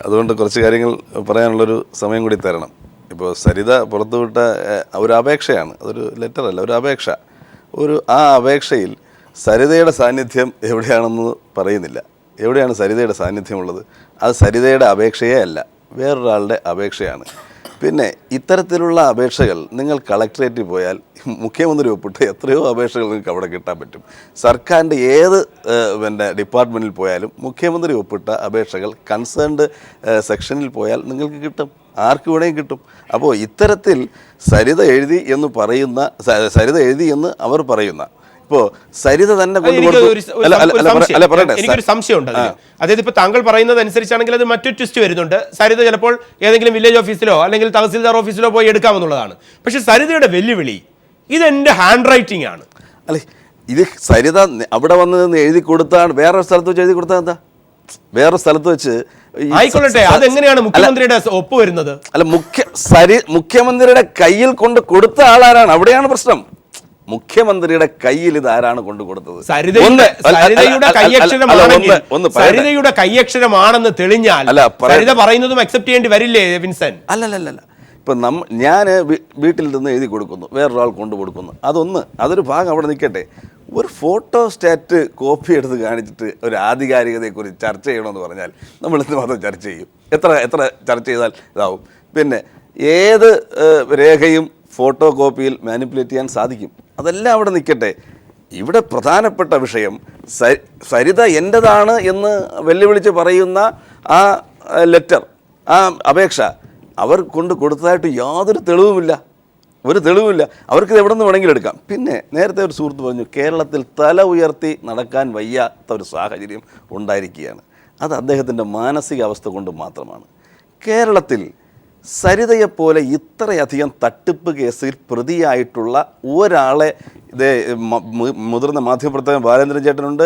അതുകൊണ്ട് കുറച്ച് കാര്യങ്ങൾ പറയാനുള്ളൊരു സമയം കൂടി തരണം. ഇപ്പോൾ സരിത പുറത്തുവിട്ട ഒരു അപേക്ഷയാണ്, അതൊരു ലെറ്ററല്ല, ഒരു അപേക്ഷ. ആ അപേക്ഷയിൽ സരിതയുടെ സാന്നിധ്യം എവിടെയാണെന്ന് പറയുന്നില്ല. എവിടെയാണ് സരിതയുടെ സാന്നിധ്യമുള്ളത്? അത് സരിതയുടെ അപേക്ഷയേ അല്ല, വേറൊരാളുടെ അപേക്ഷയാണ്. പിന്നെ ഇത്തരത്തിലുള്ള അപേക്ഷകൾ നിങ്ങൾ കളക്ടറേറ്റിൽ പോയാൽ മുഖ്യമന്ത്രി ഒപ്പിട്ട് എത്രയോ അപേക്ഷകൾ നിങ്ങൾക്ക് അവിടെ കിട്ടാൻ പറ്റും. സർക്കാരിൻ്റെ ഏത് ഡിപ്പാർട്ട്മെൻറ്റിൽ പോയാലും മുഖ്യമന്ത്രി ഒപ്പിട്ട അപേക്ഷകൾ കൺസേൺഡ് സെക്ഷനിൽ പോയാൽ നിങ്ങൾക്ക് കിട്ടും, ആർക്ക് വേണമെങ്കിൽ കിട്ടും. അപ്പോൾ ഇത്തരത്തിൽ സരിത എഴുതി എന്ന് അവർ പറയുന്ന ഇപ്പോൾ സരിത തന്നെ എനിക്കൊരു സംശയമുണ്ട്. അതായത് ഇപ്പോൾ താങ്കൾ പറയുന്നത് അനുസരിച്ചാണെങ്കിൽ അത് മറ്റൊരു ട്വിസ്റ്റ് വരുന്നുണ്ട്. സരിത ചിലപ്പോൾ ഏതെങ്കിലും വില്ലേജ് ഓഫീസിലോ അല്ലെങ്കിൽ തഹസിൽദാർ ഓഫീസിലോ പോയി എടുക്കാമെന്നുള്ളതാണ്. പക്ഷെ സരിതയുടെ വെല്ലുവിളി ഇതെന്റെ ഹാൻഡ് റൈറ്റിംഗ് ആണ്. അല്ലെ, ഇത് സരിത അവിടെ വന്ന് എഴുതി കൊടുത്താണ്. വേറൊരു സ്ഥലത്ത് വെച്ച് എഴുതി കൊടുത്താൽ എന്താ? വേറൊരു സ്ഥലത്ത് വെച്ച് ആയിക്കൊള്ളട്ടെ, അതെങ്ങനെയാണ് മുഖ്യമന്ത്രിയുടെ ഒപ്പ് വരുന്നത്? അല്ല, മുഖ്യമന്ത്രിയുടെ കയ്യിൽ കൊണ്ട് കൊടുത്ത ആളാരാണ്? അവിടെയാണ് പ്രശ്നം. മുഖ്യമന്ത്രിയുടെ കയ്യിൽ ഇത് ആരാണ് കൊണ്ടു കൊടുത്തത്? സരിതയുടെ കൈയക്ഷരമാണെന്ന് തെളിഞ്ഞാൽ സരിത പറയുന്നതും അക്സെപ്റ്റ് ചെയ്യേണ്ടി വരില്ലേ വിൻസൻ? അല്ലല്ല, ഇപ്പം ഞാൻ വീട്ടിൽ നിന്ന് എഴുതി കൊടുക്കുന്നു, വേറൊരാൾ കൊണ്ടു കൊടുക്കുന്നു, അതൊരു ഭാഗം അവിടെ നിൽക്കട്ടെ. ഒരു ഫോട്ടോ സ്റ്റാറ്റ് കോപ്പി എടുത്ത് കാണിച്ചിട്ട് ഒരു ആധികാരികതയെക്കുറിച്ച് ചർച്ച ചെയ്യണമെന്ന് പറഞ്ഞാൽ നമ്മൾ ഇന്ന് മാത്രം ചർച്ച ചെയ്യും. എത്ര ചർച്ച ചെയ്താൽ ഇതാവും. പിന്നെ ഏത് രേഖയും ഫോട്ടോ കോപ്പിയിൽ മാനിപ്പുലേറ്റ് ചെയ്യാൻ സാധിക്കും. അതെല്ലാം അവിടെ നിൽക്കട്ടെ. ഇവിടെ പ്രധാനപ്പെട്ട വിഷയം സരിത എൻ്റെതാണ് എന്ന് വെല്ലുവിളിച്ച് പറയുന്ന ആ ലെറ്റർ, ആ അപേക്ഷ അവർ കൊണ്ട് കൊടുത്തതായിട്ട് യാതൊരു തെളിവുമില്ല. അവർക്കിത് എവിടെ നിന്ന് വേണമെങ്കിലും എടുക്കാം. പിന്നെ നേരത്തെ ഒരു സുഹൃത്ത് പറഞ്ഞു, കേരളത്തിൽ തല ഉയർത്തി നടക്കാൻ വയ്യാത്ത ഒരു സാഹചര്യം ഉണ്ടായിരിക്കുകയാണ്. അത് അദ്ദേഹത്തിൻ്റെ മാനസികാവസ്ഥ കൊണ്ട് മാത്രമാണ്. കേരളത്തിൽ സരിതയെപ്പോലെ ഇത്രയധികം തട്ടിപ്പ് കേസിൽ പ്രതിയായിട്ടുള്ള ഒരാളെ മുതിർന്ന മാധ്യമപ്രവർത്തകൻ ബാലേന്ദ്രൻ ചേട്ടനുണ്ട്,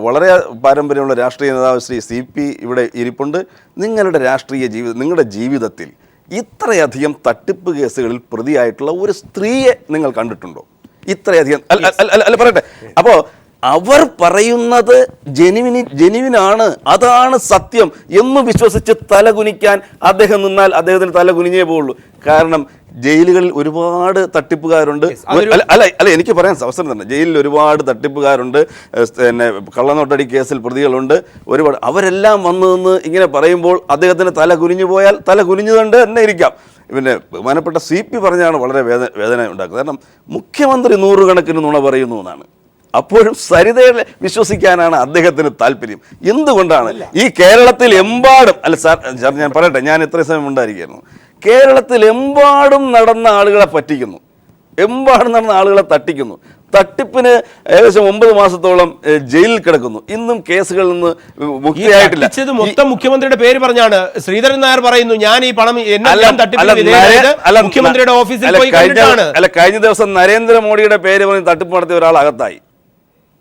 വളരെ പാരമ്പര്യമുള്ള രാഷ്ട്രീയ നേതാവ് ശ്രീ CP ഇവിടെ ഇരിപ്പുണ്ട്. നിങ്ങളുടെ ജീവിതത്തിൽ ഇത്രയധികം തട്ടിപ്പ് കേസുകളിൽ പ്രതിയായിട്ടുള്ള ഒരു സ്ത്രീയെ നിങ്ങൾ കണ്ടിട്ടുണ്ടോ? ഇത്രയധികം അല്ല പറയട്ടെ. അപ്പോൾ അവർ പറയുന്നത് ജെനുവിനാണ്, അതാണ് സത്യം എന്ന് വിശ്വസിച്ച് തലകുനിക്കാൻ അദ്ദേഹം നിന്നാൽ അദ്ദേഹത്തിന് തലകുനിഞ്ഞേ പോവുള്ളൂ. കാരണം ജയിലുകളിൽ ഒരുപാട് തട്ടിപ്പുകാരുണ്ട്. അല്ല എനിക്ക് പറയാൻ അവസരം തന്നെ. ജയിലിൽ ഒരുപാട് തട്ടിപ്പുകാരുണ്ട്, പിന്നെ കള്ളനോട്ടടി കേസിൽ പ്രതികളുണ്ട്, ഒരുപാട്. അവരെല്ലാം വന്നു നിന്ന് ഇങ്ങനെ പറയുമ്പോൾ അദ്ദേഹത്തിന് തല കുനിഞ്ഞു പോയാൽ തല കുനിഞ്ഞുകൊണ്ട് തന്നെ ഇരിക്കാം. പിന്നെ ബഹുമാനപ്പെട്ട CP പറഞ്ഞാണ് വളരെ വേദന ഉണ്ടാക്കുന്നത്. കാരണം മുഖ്യമന്ത്രി 100 കണക്കിന് നുണ പറയുന്നു എന്നാണ്. അപ്പോഴും സരിതയെ വിശ്വസിക്കാനാണ് അദ്ദേഹത്തിന് താല്പര്യം. എന്തുകൊണ്ടാണ് ഈ കേരളത്തിൽ എമ്പാടും സാർ ഞാൻ പറയട്ടെ, ഞാൻ ഇത്രയും സമയം ഉണ്ടായിരിക്കുന്നു. കേരളത്തിലെമ്പാടും നടന്ന ആളുകളെ പറ്റിക്കുന്നു, ആളുകളെ തട്ടിക്കുന്നു. തട്ടിപ്പിന് ഏകദേശം 9 മാസത്തോളം ജയിലിൽ കിടക്കുന്നു. ഇന്നും കേസുകളിൽ നിന്ന് മുക്തിയായിട്ടില്ല. മൊത്തം മുഖ്യമന്ത്രിയുടെ പേര് പറഞ്ഞാണ്. ശ്രീധരൻ നായർ പറയുന്നു, ഞാൻ ഈ പണം മുഖ്യമന്ത്രിയുടെ ഓഫീസിൽ പോയി കണ്ടിട്ടാണ്. കഴിഞ്ഞ ദിവസം നരേന്ദ്രമോദിയുടെ പേര് പറഞ്ഞ് തട്ടിപ്പ് നടത്തിയ ഒരാൾ അകത്തായി.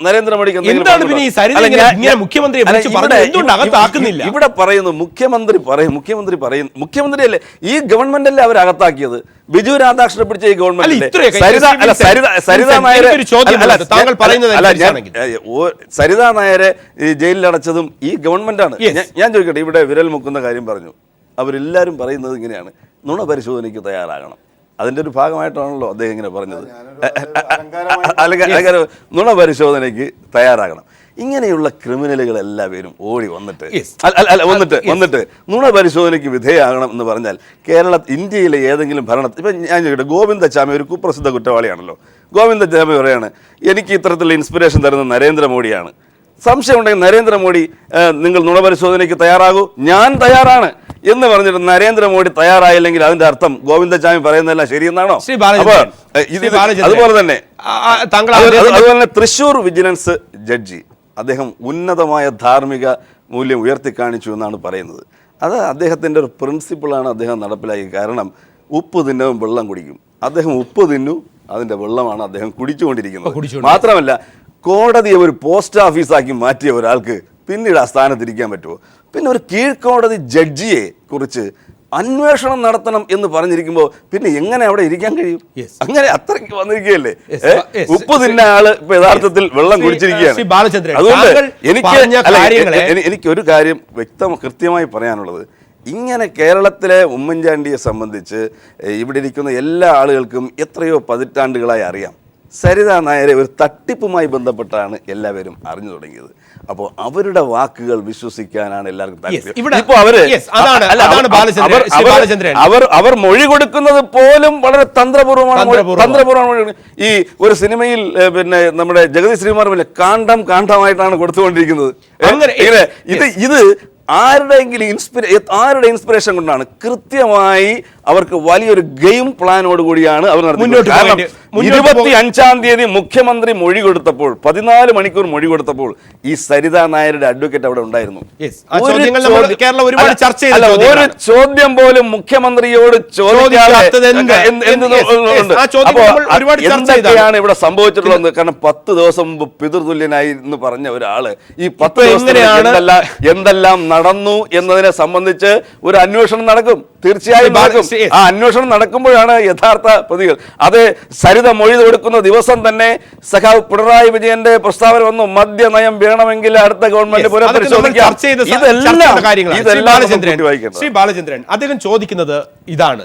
നരേന്ദ്രമോദിക്ക് ഇവിടെ പറയുന്നു മുഖ്യമന്ത്രിയല്ലേ, ഈ ഗവൺമെന്റ് അല്ലേ അവർ അകത്താക്കിയത്? ബിജു രാധാകൃഷ്ണനെ പിടിച്ച ഈ ഗവൺമെന്റ് സരിതാ നായരെ ജയിലിൽ അടച്ചതും ഈ ഗവൺമെന്റാണ്. ഞാൻ ചോദിക്കട്ടെ, ഇവിടെ വിരൽ മുക്കുന്ന കാര്യം പറഞ്ഞു. അവരെല്ലാവരും പറയുന്നത് ഇങ്ങനെയാണ്, നുണ പരിശോധനയ്ക്ക് തയ്യാറാകണം. അതിൻ്റെ ഒരു ഭാഗമായിട്ടാണല്ലോ അദ്ദേഹം ഇങ്ങനെ പറഞ്ഞത്. അല്ലെങ്കിൽ നുണ പരിശോധനയ്ക്ക് തയ്യാറാകണം. ഇങ്ങനെയുള്ള ക്രിമിനലുകൾ എല്ലാവരും ഓടി വന്നിട്ട് നുണ പരിശോധനയ്ക്ക് വിധേയമാകണം എന്ന് പറഞ്ഞാൽ ഇന്ത്യയിലെ ഏതെങ്കിലും ഇപ്പം ഞാൻ ചോദിക്കട്ടെ, ഗോവിന്ദച്ചാമി ഒരു കുപ്രസിദ്ധ കുറ്റവാളിയാണല്ലോ. ഗോവിന്ദച്ചാമി പറയാണ്, എനിക്ക് ഇത്തരത്തിലുള്ള ഇൻസ്പിറേഷൻ തരുന്നത് നരേന്ദ്രമോദിയാണ്. സംശയമുണ്ടെങ്കിൽ നരേന്ദ്രമോദി നിങ്ങൾ നുണ പരിശോധനയ്ക്ക് തയ്യാറാകൂ, ഞാൻ തയ്യാറാണ് എന്ന് പറഞ്ഞിട്ട് നരേന്ദ്രമോദി തയ്യാറായില്ലെങ്കിൽ അതിന്റെ അർത്ഥം ഗോവിന്ദച്ചാമി പറയുന്നതല്ല ശരിയെന്നാണോ? അതുപോലെ തന്നെ തൃശ്ശൂർ വിജിലൻസ് ജഡ്ജി അദ്ദേഹം ഉന്നതമായ ധാർമ്മിക മൂല്യം ഉയർത്തിക്കാണിച്ചു എന്നാണ് പറയുന്നത്. അത് അദ്ദേഹത്തിൻ്റെ ഒരു പ്രിൻസിപ്പിളാണ് അദ്ദേഹം നടപ്പിലാക്കി. കാരണം ഉപ്പ് തിന്നവും വെള്ളം കുടിക്കും. അദ്ദേഹം ഉപ്പ് തിന്നു, അതിന്റെ വെള്ളമാണ് അദ്ദേഹം കുടിച്ചുകൊണ്ടിരിക്കുന്നത്. കുടിച്ചുകൊണ്ട്. മാത്രമല്ല, കോടതിയെ ഒരു പോസ്റ്റ് ഓഫീസാക്കി മാറ്റിയ ഒരാൾക്ക് പിന്നീട് ആ സ്ഥാനത്തിരിക്കാൻ പറ്റുമോ? പിന്നെ ഒരു കീഴ്ക്കോടതി ജഡ്ജിയെ കുറിച്ച് അന്വേഷണം നടത്തണം എന്ന് പറഞ്ഞിരിക്കുമ്പോൾ പിന്നെ എങ്ങനെ അവിടെ ഇരിക്കാൻ കഴിയും? Yes. അങ്ങനെ അത്രയ്ക്ക് വന്നിരിക്കുകയല്ലേ. Yes. Yes. ഉപ്പ് തിന്ന ആള് ഇപ്പൊ യഥാർത്ഥത്തിൽ വെള്ളം കുടിച്ചിരിക്കുകയാണ്. ശ്രീ ബാലചന്ദ്രൻ, അതുകൊണ്ട് താങ്കൾ പറഞ്ഞ കാര്യങ്ങളെ- എനിക്കൊരു കാര്യം കൃത്യമായി പറയാനുള്ളത്, ഇങ്ങനെ കേരളത്തിലെ ഉമ്മൻചാണ്ടിയെ സംബന്ധിച്ച് ഇവിടെ ഇരിക്കുന്ന എല്ലാ ആളുകൾക്കും എത്രയോ പതിറ്റാണ്ടുകളായി അറിയാം. സരിതാ നായരെ ഒരു തട്ടിപ്പുമായി ബന്ധപ്പെട്ടാണ് എല്ലാവരും അറിഞ്ഞു തുടങ്ങിയത്. അപ്പോൾ അവരുടെ വാക്കുകൾ വിശ്വസിക്കാനാണ് എല്ലാവർക്കും താല്പര്യം. ഇവിടെ- ഇപ്പോൾ അവര് Yes, അതാണ് ബാലചന്ദ്രൻ. ശ്രീ ബാലചന്ദ്രൻ. അവർ മൊഴി കൊടുക്കുന്നത് പോലും വളരെ തന്ത്രപൂർവ്വമാണ് മൊഴി. ഈ ഒരു സിനിമയിൽ പിന്നെ നമ്മുടെ ജഗതി ശ്രീകുമാർ കാണ്ഡമായിട്ടാണ് കൊടുത്തുകൊണ്ടിരിക്കുന്നത്. അങ്ങനെ- ഇത് ആരുടെ ഇൻസ്പിറേഷൻ കൊണ്ടാണ്? കൃത്യമായി അവർക്ക് വലിയൊരു ഗെയിം പ്ലാനോട് കൂടിയാണ് അവർ നടത്തുന്നത്. കാരണം 25-ാം തീയതി മുഖ്യമന്ത്രി മൊഴി കൊടുത്തപ്പോൾ 14 മണിക്കൂർ മൊഴി കൊടുത്തപ്പോൾ ഈ സരിതാ നായരുടെ അഡ്വക്കേറ്റ് അവിടെ ഉണ്ടായിരുന്നു. Yes. ആ ചോദ്യങ്ങൾ നമ്മൾ കേരളം ഒരുപാട് ചർച്ച ചെയ്ത ഒരു ചോദ്യങ്ങളാണ്. ചോദ്യം പോലും മുഖ്യമന്ത്രിയോട് ചോദിക്കാത്തത് എന്ത്? ആ ചോദ്യം നമ്മൾ ഒരുപാട് ചർച്ച ചെയ്തതാണ്. എന്തൊക്കെയാണ് ഇവിടെ സംഭവിച്ചിട്ടുള്ളത്? കാരണം 10 ദിവസം മുമ്പ് പിതൃതുല്യനായി എന്ന് പറഞ്ഞ ഒരാള് ഈ 10 ദിവസം എന്തെല്ലാം നടന്നു എന്നതിനെ സംബന്ധിച്ച് ഒരു അന്വേഷണം നടക്കും, തീർച്ചയായും നടക്കും. ആ അന്വേഷണം നടക്കുമ്പോഴാണ് യഥാർത്ഥ പ്രതികൾ. അത് സരിത മൊഴി കൊടുക്കുന്ന ദിവസം തന്നെ സഖാവ് പിണറായി വിജയന്റെ പ്രസ്താവന വന്നു, മദ്യനയം വേണമെങ്കിൽ അടുത്ത ഗവൺമെന്റ് പുനഃപരിശോധിക്കാം. ശ്രീ ബാലചന്ദ്രൻ, അദ്ദേഹം ചോദിക്കുന്നത് ഇതാണ്: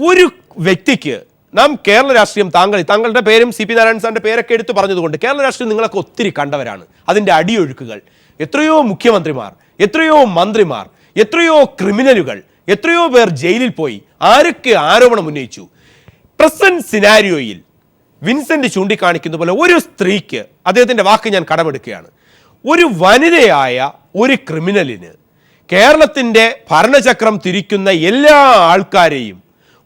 ഒരു വ്യക്തിക്ക്, നാം കേരള രാഷ്ട്രീയം, താങ്കളുടെ പേരും CP നാരായണൻ സാറിന്റെ പേരൊക്കെ എടുത്തു പറഞ്ഞതുകൊണ്ട് കേരള രാഷ്ട്രീയം നിങ്ങളൊക്കെ ഒത്തിരി കണ്ടവരാണ്. അതിന്റെ അടിയൊഴുക്കുകൾ, എത്രയോ മുഖ്യമന്ത്രിമാർ, എത്രയോ മന്ത്രിമാർ, എത്രയോ ക്രിമിനലുകൾ, എത്രയോ പേർ ജയിലിൽ പോയി, ആരൊക്കെ ആരോപണം ഉന്നയിച്ചു. പ്രസന്റ് സിനാരിയോയിൽ വിൻസെന്റ് ചൂണ്ടിക്കാണിക്കുന്ന പോലെ ഒരു സ്ത്രീക്ക്, അദ്ദേഹത്തിന്റെ വാക്ക് ഞാൻ കടമെടുക്കുകയാണ്, ഒരു വനിതയായ ഒരു ക്രിമിനലിന് കേരളത്തിന്റെ ഭരണചക്രം തിരിക്കുന്ന എല്ലാ ആൾക്കാരെയും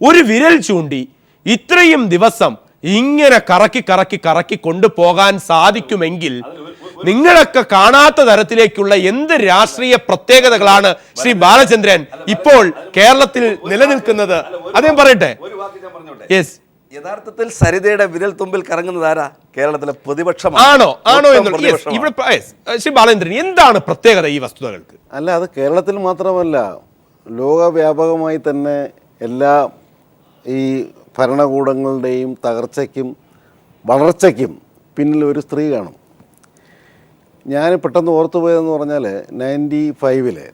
ഒരു വിരൽ ചൂണ്ടി ഇത്രയും ദിവസം ഇങ്ങനെ കറക്കി കൊണ്ടുപോകാൻ സാധിക്കുമെങ്കിൽ നിങ്ങളൊക്കെ കാണാത്ത തരത്തിലേക്കുള്ള എന്ത് രാഷ്ട്രീയ പ്രത്യേകതകളാണ് ശ്രീ ബാലചന്ദ്രൻ ഇപ്പോൾ കേരളത്തിൽ നിലനിൽക്കുന്നത്? അദ്ദേഹം പറയട്ടെ. യെസ്, യഥാർത്ഥത്തിൽ സരിതയുടെ വിരൽ തുമ്പിൽ കറങ്ങുന്നത് ആരാ? കേരളത്തിലെ പ്രതിപക്ഷമാണ്. ആണോ എന്ന് ഇവിടെ ശ്രീ ബാലചന്ദ്രൻ, എന്താണ് പ്രത്യേകത ഈ വസ്തുതകൾക്ക്? അല്ല, അത് കേരളത്തിൽ മാത്രമല്ല, ലോകവ്യാപകമായി തന്നെ എല്ലാ ഈ ഭരണകൂടങ്ങളുടെയും തകർച്ചയ്ക്കും വളർച്ചയ്ക്കും പിന്നിൽ ഒരു സ്ത്രീ കാണും. ഞാൻ പെട്ടെന്ന് ഓർത്തുപോയതെന്ന് പറഞ്ഞാൽ 95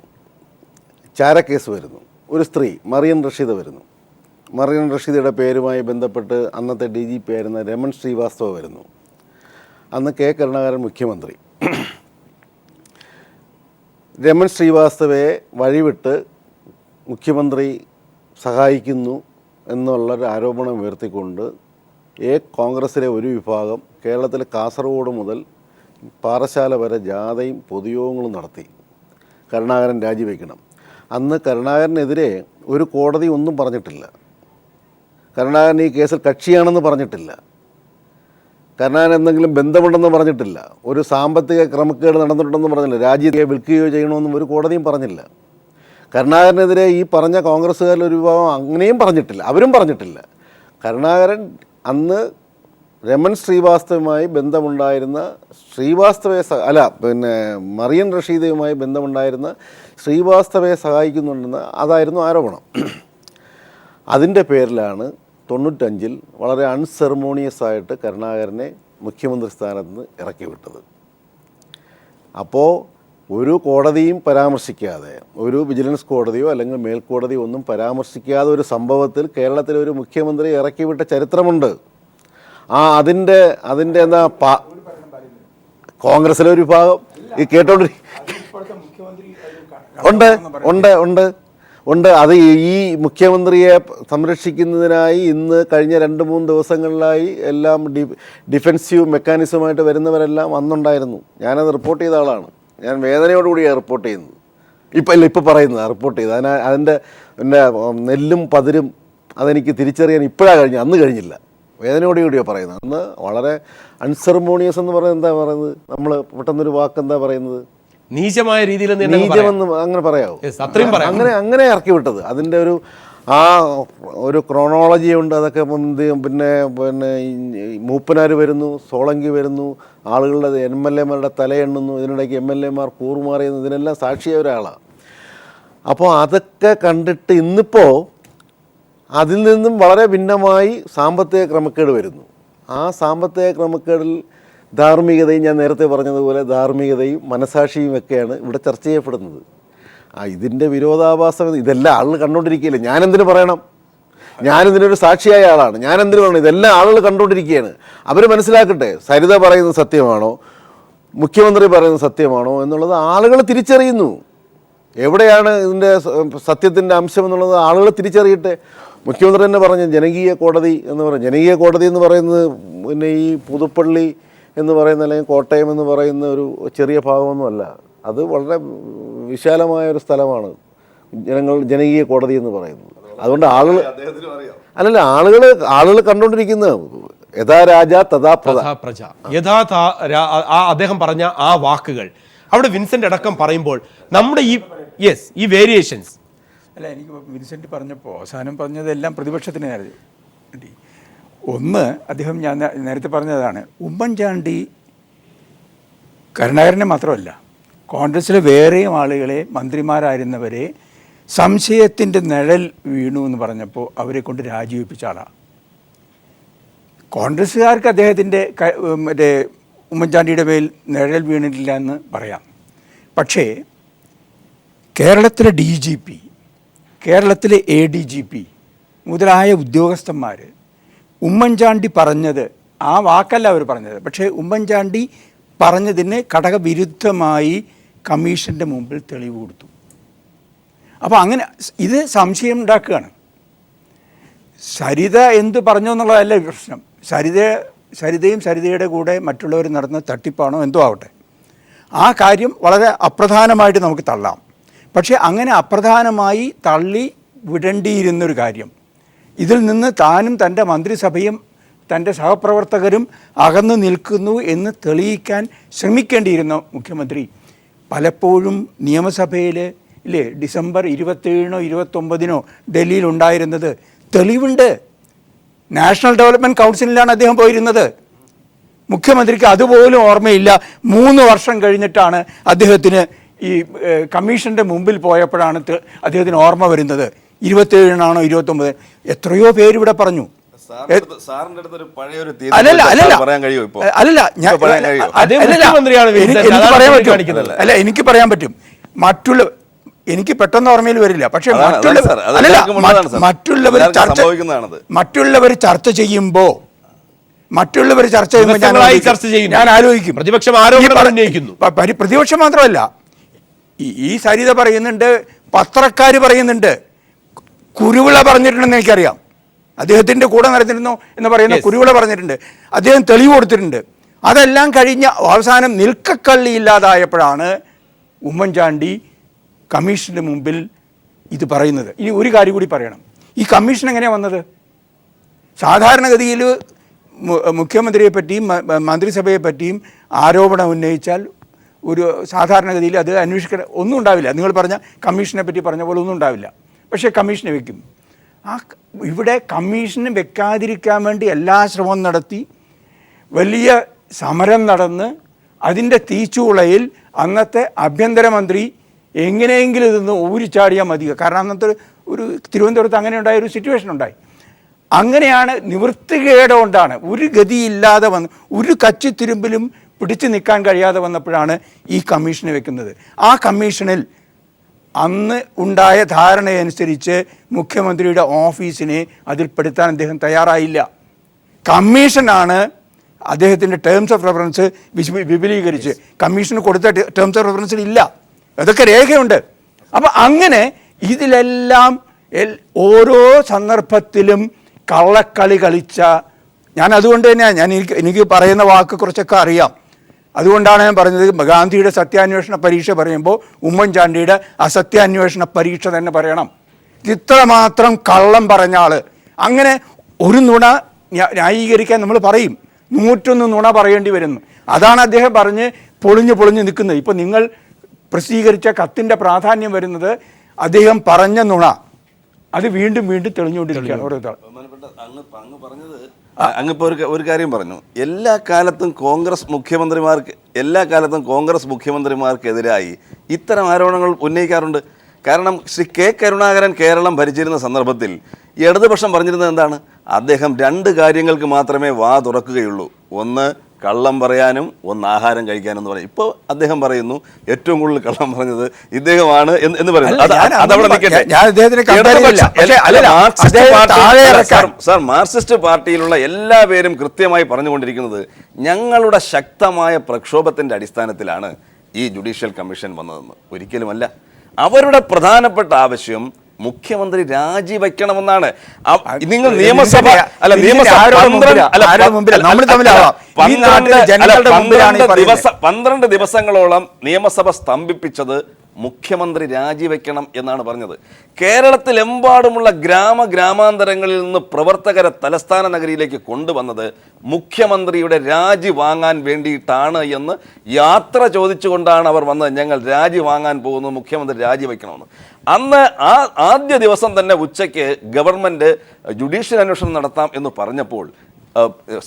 ചാരക്കേസ് വരുന്നു. ഒരു സ്ത്രീ മറിയൻ റഷീദ വരുന്നു. മറിയൻ റഷീദയുടെ പേരുമായി ബന്ധപ്പെട്ട് അന്നത്തെ DGP ആയിരുന്ന രമൺ ശ്രീവാസ്തവ വരുന്നു. അന്ന് K. കരുണാകരൻ മുഖ്യമന്ത്രി. രമൺ ശ്രീവാസ്തവയെ വഴിവിട്ട് മുഖ്യമന്ത്രി സഹായിക്കുന്നു എന്നുള്ളൊരു ആരോപണം ഉയർത്തിക്കൊണ്ട് കോൺഗ്രസിലെ ഒരു വിഭാഗം കേരളത്തിലെ കാസർഗോഡ് മുതൽ പാറശാല വരെ ജാഥയും പൊതുയോഗങ്ങളും നടത്തി. കരുണാകരൻ രാജിവെക്കണം. അന്ന് കരുണാകരനെതിരെ ഒരു കോടതി ഒന്നും പറഞ്ഞിട്ടില്ല. കരുണാകരൻ ഈ കേസിൽ കക്ഷിയാണെന്ന് പറഞ്ഞിട്ടില്ല. കരുണാകരൻ എന്തെങ്കിലും ബന്ധമുണ്ടെന്ന് പറഞ്ഞിട്ടില്ല. ഒരു സാമ്പത്തിക ക്രമക്കേട് നടന്നിട്ടുണ്ടെന്ന് പറഞ്ഞില്ല. രാജ്യത്തെ വിൽക്കുകയോ ചെയ്യണമെന്നും ഒരു കോടതിയും പറഞ്ഞില്ല. കരുണാകരനെതിരെ ഈ പറഞ്ഞ കോൺഗ്രസ്സുകാരിൽ ഒരു വിഭാഗം അങ്ങനെയും പറഞ്ഞിട്ടില്ല, അവരും പറഞ്ഞിട്ടില്ല. കരുണാകരൻ അന്ന് രമൺ ശ്രീവാസ്തവയുമായി ബന്ധമുണ്ടായിരുന്ന മറിയൻ റഷീദയുമായി ബന്ധമുണ്ടായിരുന്ന ശ്രീവാസ്തവയെ സഹായിക്കുന്നുണ്ടെന്ന് അതായിരുന്നു ആരോപണം. അതിൻ്റെ പേരിലാണ് 95 വളരെ അൺസെറമോണിയസ് ആയിട്ട് കരുണാകരനെ മുഖ്യമന്ത്രി സ്ഥാനത്ത് നിന്ന് ഇറക്കി വിട്ടത്. അപ്പോൾ ഒരു കോടതിയും പരാമർശിക്കാതെ, ഒരു വിജിലൻസ് കോടതിയോ അല്ലെങ്കിൽ മേൽക്കോടതിയോ ഒന്നും പരാമർശിക്കാതെ ഒരു സംഭവത്തിൽ കേരളത്തിലെ ഒരു മുഖ്യമന്ത്രി ഇറക്കി വിട്ട ചരിത്രമുണ്ട്. അതിൻ്റെ എന്താ കോൺഗ്രസിലെ ഒരു വിഭാഗം ഈ ഉണ്ട്. അത് ഈ മുഖ്യമന്ത്രിയെ സംരക്ഷിക്കുന്നതിനായി ഇന്ന് കഴിഞ്ഞ 2-3 ദിവസങ്ങളിലായി എല്ലാം ഡിഫെൻസീവ് മെക്കാനിസമായിട്ട് വരുന്നവരെല്ലാം അന്നുണ്ടായിരുന്നു. ഞാനത് റിപ്പോർട്ട് ചെയ്ത ആളാണ്. ഞാൻ വേദനയോടുകൂടിയാണ് റിപ്പോർട്ട് ചെയ്യുന്നത്. ഇപ്പോൾ പറയുന്നത് റിപ്പോർട്ട് ചെയ്ത് അതിൻ്റെ നെല്ലും പതിരും അതെനിക്ക് തിരിച്ചറിയാൻ ഇപ്പോഴാണ് കഴിഞ്ഞത്, അന്ന് കഴിഞ്ഞില്ല. വേദനയോടുകൂടിയാണ് പറയുന്നത്. അന്ന് വളരെ അൺസെറമോണിയസ് എന്ന് പറയുന്നത് എന്താ പറയുന്നത്? നമ്മൾ പെട്ടെന്നൊരു വാക്ക് എന്താ പറയുന്നത്? നീചമായ രീതിയിൽ നീചമെന്ന് അങ്ങനെ പറയാമോ? അങ്ങനെ ഇറക്കി വിട്ടത്. അതിൻ്റെ ഒരു ആ ഒരു ക്രോണോളജി ഉണ്ട്. അതൊക്കെ പിന്നെ മൂപ്പനാർ വരുന്നു, സോളങ്കി വരുന്നു, ആളുകളുടെ MLA-മാരുടെ തലയെണ്ണുന്നു, ഇതിനിടയ്ക്ക് MLA-മാർ കൂറുമാറിയുന്നു, ഇതിനെല്ലാം സാക്ഷിയായ ഒരാളാണ്. അപ്പോൾ അതൊക്കെ കണ്ടിട്ട് ഇന്നിപ്പോൾ അതിൽ നിന്നും വളരെ ഭിന്നമായി സാമ്പത്തിക ക്രമക്കേട് വരുന്നു. ആ സാമ്പത്തിക ക്രമക്കേടിൽ ധാർമ്മികതയും, ഞാൻ നേരത്തെ പറഞ്ഞതുപോലെ ധാർമ്മികതയും മനസാക്ഷിയും ഒക്കെയാണ് ഇവിടെ ചർച്ച ചെയ്യപ്പെടുന്നത്. ഇതിൻ്റെ വിരോധാഭാസം ഇതെല്ലാം ആളുകൾ കണ്ടുകൊണ്ടിരിക്കുകയില്ല. ഞാനെന്തിനു പറയണം? ഞാനിതിനൊരു സാക്ഷിയായ ആളാണ്. ഞാനെന്തിനു പറയണം? ഇതെല്ലാം ആളുകൾ കണ്ടുകൊണ്ടിരിക്കുകയാണ്. അവർ മനസ്സിലാക്കട്ടെ, സരിത പറയുന്നത് സത്യമാണോ, മുഖ്യമന്ത്രി പറയുന്നത് സത്യമാണോ എന്നുള്ളത് ആളുകൾ തിരിച്ചറിയുന്നു. എവിടെയാണ് ഇതിൻ്റെ സത്യത്തിൻ്റെ അംശം എന്നുള്ളത് ആളുകൾ തിരിച്ചറിയട്ടെ. മുഖ്യമന്ത്രി തന്നെ പറഞ്ഞു ജനകീയ കോടതി എന്ന് പറയും. ജനകീയ കോടതി എന്ന് പറയുന്നത് പിന്നെ ഈ പുതുപ്പള്ളി എന്ന് പറയുന്ന അല്ലെങ്കിൽ കോട്ടയം എന്ന് പറയുന്ന ഒരു ചെറിയ ഭാഗമൊന്നുമല്ല. അത് വളരെ വിശാലമായ ഒരു സ്ഥലമാണ് ജനകീയ കോടതി എന്ന് പറയുന്നത്. അതുകൊണ്ട് അല്ലല്ല ആളുകൾ കണ്ടുകൊണ്ടിരിക്കുന്നത് യഥാ രാജ തഥാ പ്രജ. അദ്ദേഹം പറഞ്ഞ ആ വാക്കുകൾ അവിടെ വിൻസെന്റ് അടക്കം പറയുമ്പോൾ നമ്മുടെ ഈ വേരിയേഷൻസ് അല്ല, എനിക്ക് വിൻസെന്റ് പറഞ്ഞപ്പോൾ അവസാനം പറഞ്ഞതെല്ലാം പ്രതിപക്ഷത്തിന് നേരെ. ഒന്ന്, അദ്ദേഹം ഞാൻ നേരത്തെ പറഞ്ഞതാണ്, ഉമ്മൻചാണ്ടി കരുണാകരനെ മാത്രമല്ല കോൺഗ്രസ്സിലെ വേറെയും ആളുകളെ, മന്ത്രിമാരായിരുന്നവരെ സംശയത്തിൻ്റെ നിഴൽ വീണു എന്ന് പറഞ്ഞപ്പോൾ അവരെ കൊണ്ട് രാജിവെപ്പിച്ച ആളാണ്. കോൺഗ്രസ്സുകാർക്ക് അദ്ദേഹത്തിൻ്റെ ഉമ്മൻചാണ്ടിയുടെ മേൽ നിഴൽ വീണിട്ടില്ല എന്ന് പറയാം. പക്ഷേ കേരളത്തിലെ DGP, കേരളത്തിലെ ADGP മുതലായ ഉദ്യോഗസ്ഥന്മാർ ഉമ്മൻചാണ്ടി പറഞ്ഞത്, ആ വാക്കല്ല അവർ പറഞ്ഞത്, പക്ഷേ ഉമ്മൻചാണ്ടി പറഞ്ഞതിന് ഘടകവിരുദ്ധമായി കമ്മീഷൻ്റെ മുമ്പിൽ തെളിവ് കൊടുത്തു. അപ്പോൾ അങ്ങനെ ഇത് സംശയം ഉണ്ടാക്കുകയാണ്. സരിത എന്ത് പറഞ്ഞു എന്നുള്ളതല്ല പ്രശ്നം. സരിതയും സരിതയുടെ കൂടെ മറ്റുള്ളവർ നടന്ന തട്ടിപ്പാണോ എന്തോ ആവട്ടെ, ആ കാര്യം വളരെ അപ്രധാനമായിട്ട് നമുക്ക് തള്ളാം. പക്ഷേ അങ്ങനെ അപ്രധാനമായി തള്ളി വിടേണ്ടിയിരുന്നൊരു കാര്യം, ഇതിൽ നിന്ന് താനും തൻ്റെ മന്ത്രിസഭയും തൻ്റെ സഹപ്രവർത്തകരും അകന്നു നിൽക്കുന്നു എന്ന് തെളിയിക്കാൻ ശ്രമിക്കേണ്ടിയിരുന്ന മുഖ്യമന്ത്രി പലപ്പോഴും നിയമസഭയിൽ ഇല്ലേ ഡിസംബർ 27-നോ 29-നോ ഡൽഹിയിലുണ്ടായിരുന്നത് തെളിവുണ്ട്. നാഷണൽ ഡെവലപ്മെൻറ്റ് കൗൺസിലിലാണ് അദ്ദേഹം പോയിരുന്നത്. മുഖ്യമന്ത്രിക്ക് അതുപോലും ഓർമ്മയില്ല. 3 വർഷം കഴിഞ്ഞിട്ടാണ് അദ്ദേഹത്തിന് ഈ കമ്മീഷൻ്റെ മുമ്പിൽ പോയപ്പോഴാണ് അദ്ദേഹത്തിന് ഓർമ്മ വരുന്നത്. 27-നാണോ 29? എത്രയോ പേര് ഇവിടെ പറഞ്ഞു. എനിക്ക് പറയാൻ പറ്റും. എനിക്ക് പെട്ടെന്ന് ഓർമ്മയിൽ വരില്ല. പക്ഷെ മറ്റുള്ളവർ ചർച്ച ചെയ്യുമ്പോൾ ഞാൻ ആലോചിക്കും. പ്രതിപക്ഷം ആരോപണം ഉന്നയിക്കുന്നു. പ്രതിപക്ഷം മാത്രമല്ല, ഈ സരിത പറയുന്നുണ്ട്, പത്രക്കാർ പറയുന്നുണ്ട്, കുരുവിള പറഞ്ഞിട്ടുണ്ടെന്ന് എനിക്കറിയാം. അദ്ദേഹത്തിൻ്റെ കൂടെ നടന്നിരുന്നു എന്ന് പറയുന്ന കുരുവിള പറഞ്ഞിട്ടുണ്ട്. അദ്ദേഹം തെളിവ് കൊടുത്തിട്ടുണ്ട്. അതെല്ലാം കഴിഞ്ഞ അവസാനം നിൽക്കക്കള്ളി ഇല്ലാതായപ്പോഴാണ് ഉമ്മൻചാണ്ടി കമ്മീഷൻ്റെ മുമ്പിൽ ഇത് പറയുന്നത്. ഇനി ഒരു കാര്യം കൂടി പറയണം. ഈ കമ്മീഷൻ എങ്ങനെയാണ് വന്നത്? സാധാരണഗതിയിൽ മുഖ്യമന്ത്രിയെ പറ്റിയും മന്ത്രിസഭയെ പറ്റിയും ആരോപണം ഉന്നയിച്ചാൽ ഒരു സാധാരണഗതിയിൽ അത് അന്വേഷിക്കാൻ ഒന്നും ഉണ്ടാവില്ല. നിങ്ങൾ പറഞ്ഞ കമ്മീഷനെ പറ്റി പറഞ്ഞ പോലെ ഒന്നും ഉണ്ടാവില്ല. പക്ഷേ കമ്മീഷനെ വെക്കും. ഇവിടെ കമ്മീഷന് വെക്കാതിരിക്കാൻ വേണ്ടി എല്ലാ ശ്രമവും നടത്തി, വലിയ സമരം നടന്ന് അതിൻ്റെ തീച്ചുളയിൽ അന്നത്തെ ആഭ്യന്തരമന്ത്രി എങ്ങനെയെങ്കിലും ഇതൊന്ന് ഊരിച്ചാടിയാൽ മതി. കാരണം അന്നത്തെ ഒരു തിരുവനന്തപുരത്ത് അങ്ങനെ ഉണ്ടായ ഒരു സിറ്റുവേഷൻ ഉണ്ടായി. അങ്ങനെയാണ് നിവൃത്തികേട് കൊണ്ടാണ് ഒരു ഗതിയില്ലാതെ വന്ന് ഒരു കച്ചിത്തിരുമ്പിലും പിടിച്ചു നിൽക്കാൻ കഴിയാതെ വന്നപ്പോഴാണ് ഈ കമ്മീഷനെ വെക്കുന്നത്. ആ കമ്മീഷനിൽ അന്ന് ഉണ്ടായ ധാരണയനുസരിച്ച് മുഖ്യമന്ത്രിയുടെ ഓഫീസിനെ അതിൽപ്പെടുത്താൻ അദ്ദേഹം തയ്യാറായില്ല. കമ്മീഷനാണ് അദ്ദേഹത്തിൻ്റെ ടേംസ് ഓഫ് റെഫറൻസ് വിപുലീകരിച്ച് കമ്മീഷന് കൊടുത്ത ടേംസ് ഓഫ് റെഫറൻസിൽ ഇല്ല. അതൊക്കെ രേഖയുണ്ട്. അപ്പം അങ്ങനെ ഇതിലെല്ലാം ഓരോ സന്ദർഭത്തിലും കള്ളക്കളി കളിച്ച, ഞാൻ അതുകൊണ്ട് തന്നെയാണ് എനിക്ക് പറയുന്ന വാക്ക് കുറച്ചൊക്കെ അറിയാം. അതുകൊണ്ടാണ് ഞാൻ പറഞ്ഞത്, ഗാന്ധിയുടെ സത്യാന്വേഷണ പരീക്ഷ പറയുമ്പോൾ ഉമ്മൻചാണ്ടിയുടെ അസത്യാന്വേഷണ പരീക്ഷ തന്നെ പറയണം. ഇത്രമാത്രം കള്ളം പറഞ്ഞ ആൾ. അങ്ങനെ ഒരു നുണ ന്യായീകരിക്കാൻ നമ്മൾ പറയും, 101 നുണ പറയേണ്ടി വരുന്നു. അതാണ് അദ്ദേഹം പറഞ്ഞ് പൊളിഞ്ഞ് നിൽക്കുന്നത്. ഇപ്പോൾ നിങ്ങൾ പ്രസിദ്ധീകരിച്ച കത്തിൻ്റെ പ്രാധാന്യം വരുന്നത് അദ്ദേഹം പറഞ്ഞ നുണ, അത് വീണ്ടും വീണ്ടും തെളിഞ്ഞുകൊണ്ടിരിക്കുകയാണ് ഓരോരുത്തർ. ബഹുമാനപ്പെട്ട അങ്ങ് പറഞ്ഞത് അങ്ങിപ്പോൾ ഒരു കാര്യം പറഞ്ഞു. എല്ലാ കാലത്തും കോൺഗ്രസ് മുഖ്യമന്ത്രിമാർക്കെതിരായി ഇത്തരം ആരോപണങ്ങൾ ഉന്നയിക്കാറുണ്ട്. കാരണം ശ്രീ കെ കരുണാകരൻ കേരളം ഭരിച്ചിരുന്ന സന്ദർഭത്തിൽ ഇടതുപക്ഷം പറഞ്ഞിരുന്നത് എന്താണ്? അദ്ദേഹം 2 കാര്യങ്ങൾക്ക് മാത്രമേ വാ തുറക്കുകയുള്ളൂ. ഒന്ന് കള്ളം പറയാനും, ഒന്ന് ആഹാരം കഴിക്കാനും എന്ന് പറയും. ഇപ്പോൾ അദ്ദേഹം പറയുന്നു ഏറ്റവും കൂടുതൽ കള്ളം പറഞ്ഞത് ഇദ്ദേഹമാണ് എന്ന് പറയുന്നു. അതവിടെ നിൽക്കട്ടെ. സാർ, മാർക്സിസ്റ്റ് പാർട്ടിയിലുള്ള എല്ലാ പേരും കൃത്യമായി പറഞ്ഞുകൊണ്ടിരിക്കുന്നത് ഞങ്ങളുടെ ശക്തമായ പ്രക്ഷോഭത്തിന്റെ അടിസ്ഥാനത്തിലാണ് ഈ ജുഡീഷ്യൽ കമ്മീഷൻ വന്നതെന്ന്. ഒരിക്കലുമല്ല. അവരുടെ പ്രധാനപ്പെട്ട ആവശ്യം മുഖ്യമന്ത്രി രാജിവെക്കണമെന്നാണ്. നിങ്ങൾ നിയമസഭ 12 ദിവസങ്ങളോളം നിയമസഭ സ്തംഭിപ്പിച്ചത് മുഖ്യമന്ത്രി രാജിവെക്കണം എന്നാണ് പറഞ്ഞത്. കേരളത്തിലെമ്പാടുമുള്ള ഗ്രാമാന്തരങ്ങളിൽ നിന്ന് പ്രവർത്തകരെ തലസ്ഥാന നഗരിയിലേക്ക് കൊണ്ടുവന്നത് മുഖ്യമന്ത്രിയുടെ രാജി വാങ്ങാൻ വേണ്ടിയിട്ടാണ് എന്ന് യാത്ര ചോദിച്ചുകൊണ്ടാണ് അവർ വന്നത്. ഞങ്ങൾ രാജി വാങ്ങാൻ പോകുന്നു, മുഖ്യമന്ത്രി രാജിവെക്കണമെന്ന്. അന്ന് ആദ്യ ദിവസം തന്നെ ഉച്ചയ്ക്ക് ഗവൺമെൻറ് ജുഡീഷ്യൽ അന്വേഷണം നടത്താം എന്ന് പറഞ്ഞപ്പോൾ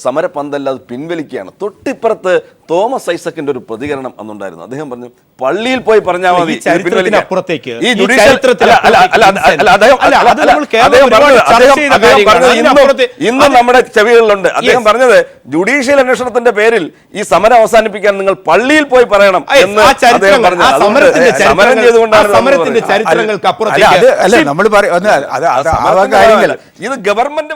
സമരപന്തൽ അത് പിൻവലിക്കുകയാണ്. തൊട്ടിപ്പുറത്ത് തോമസ് ഐസക്കിന്റെ ഒരു പ്രതികരണം അന്നുണ്ടായിരുന്നു. അദ്ദേഹം പറഞ്ഞു പള്ളിയിൽ പോയി പറഞ്ഞാൽ മതി. ഇന്നും നമ്മുടെ ചെവികളിലുണ്ട്. അദ്ദേഹം പറഞ്ഞത് ജുഡീഷ്യൽ അന്വേഷണത്തിന്റെ പേരിൽ ഈ സമരം അവസാനിപ്പിക്കാൻ നിങ്ങൾ പള്ളിയിൽ പോയി പറയണം എന്ന് അദ്ദേഹം പറഞ്ഞു. സമരം ചെയ്തുകൊണ്ടാണ് സമരത്തിന്റെ ചരിത്രങ്ങൾക്ക് നമ്മൾ പറയുന്നത് ഇത് ഗവൺമെന്റ്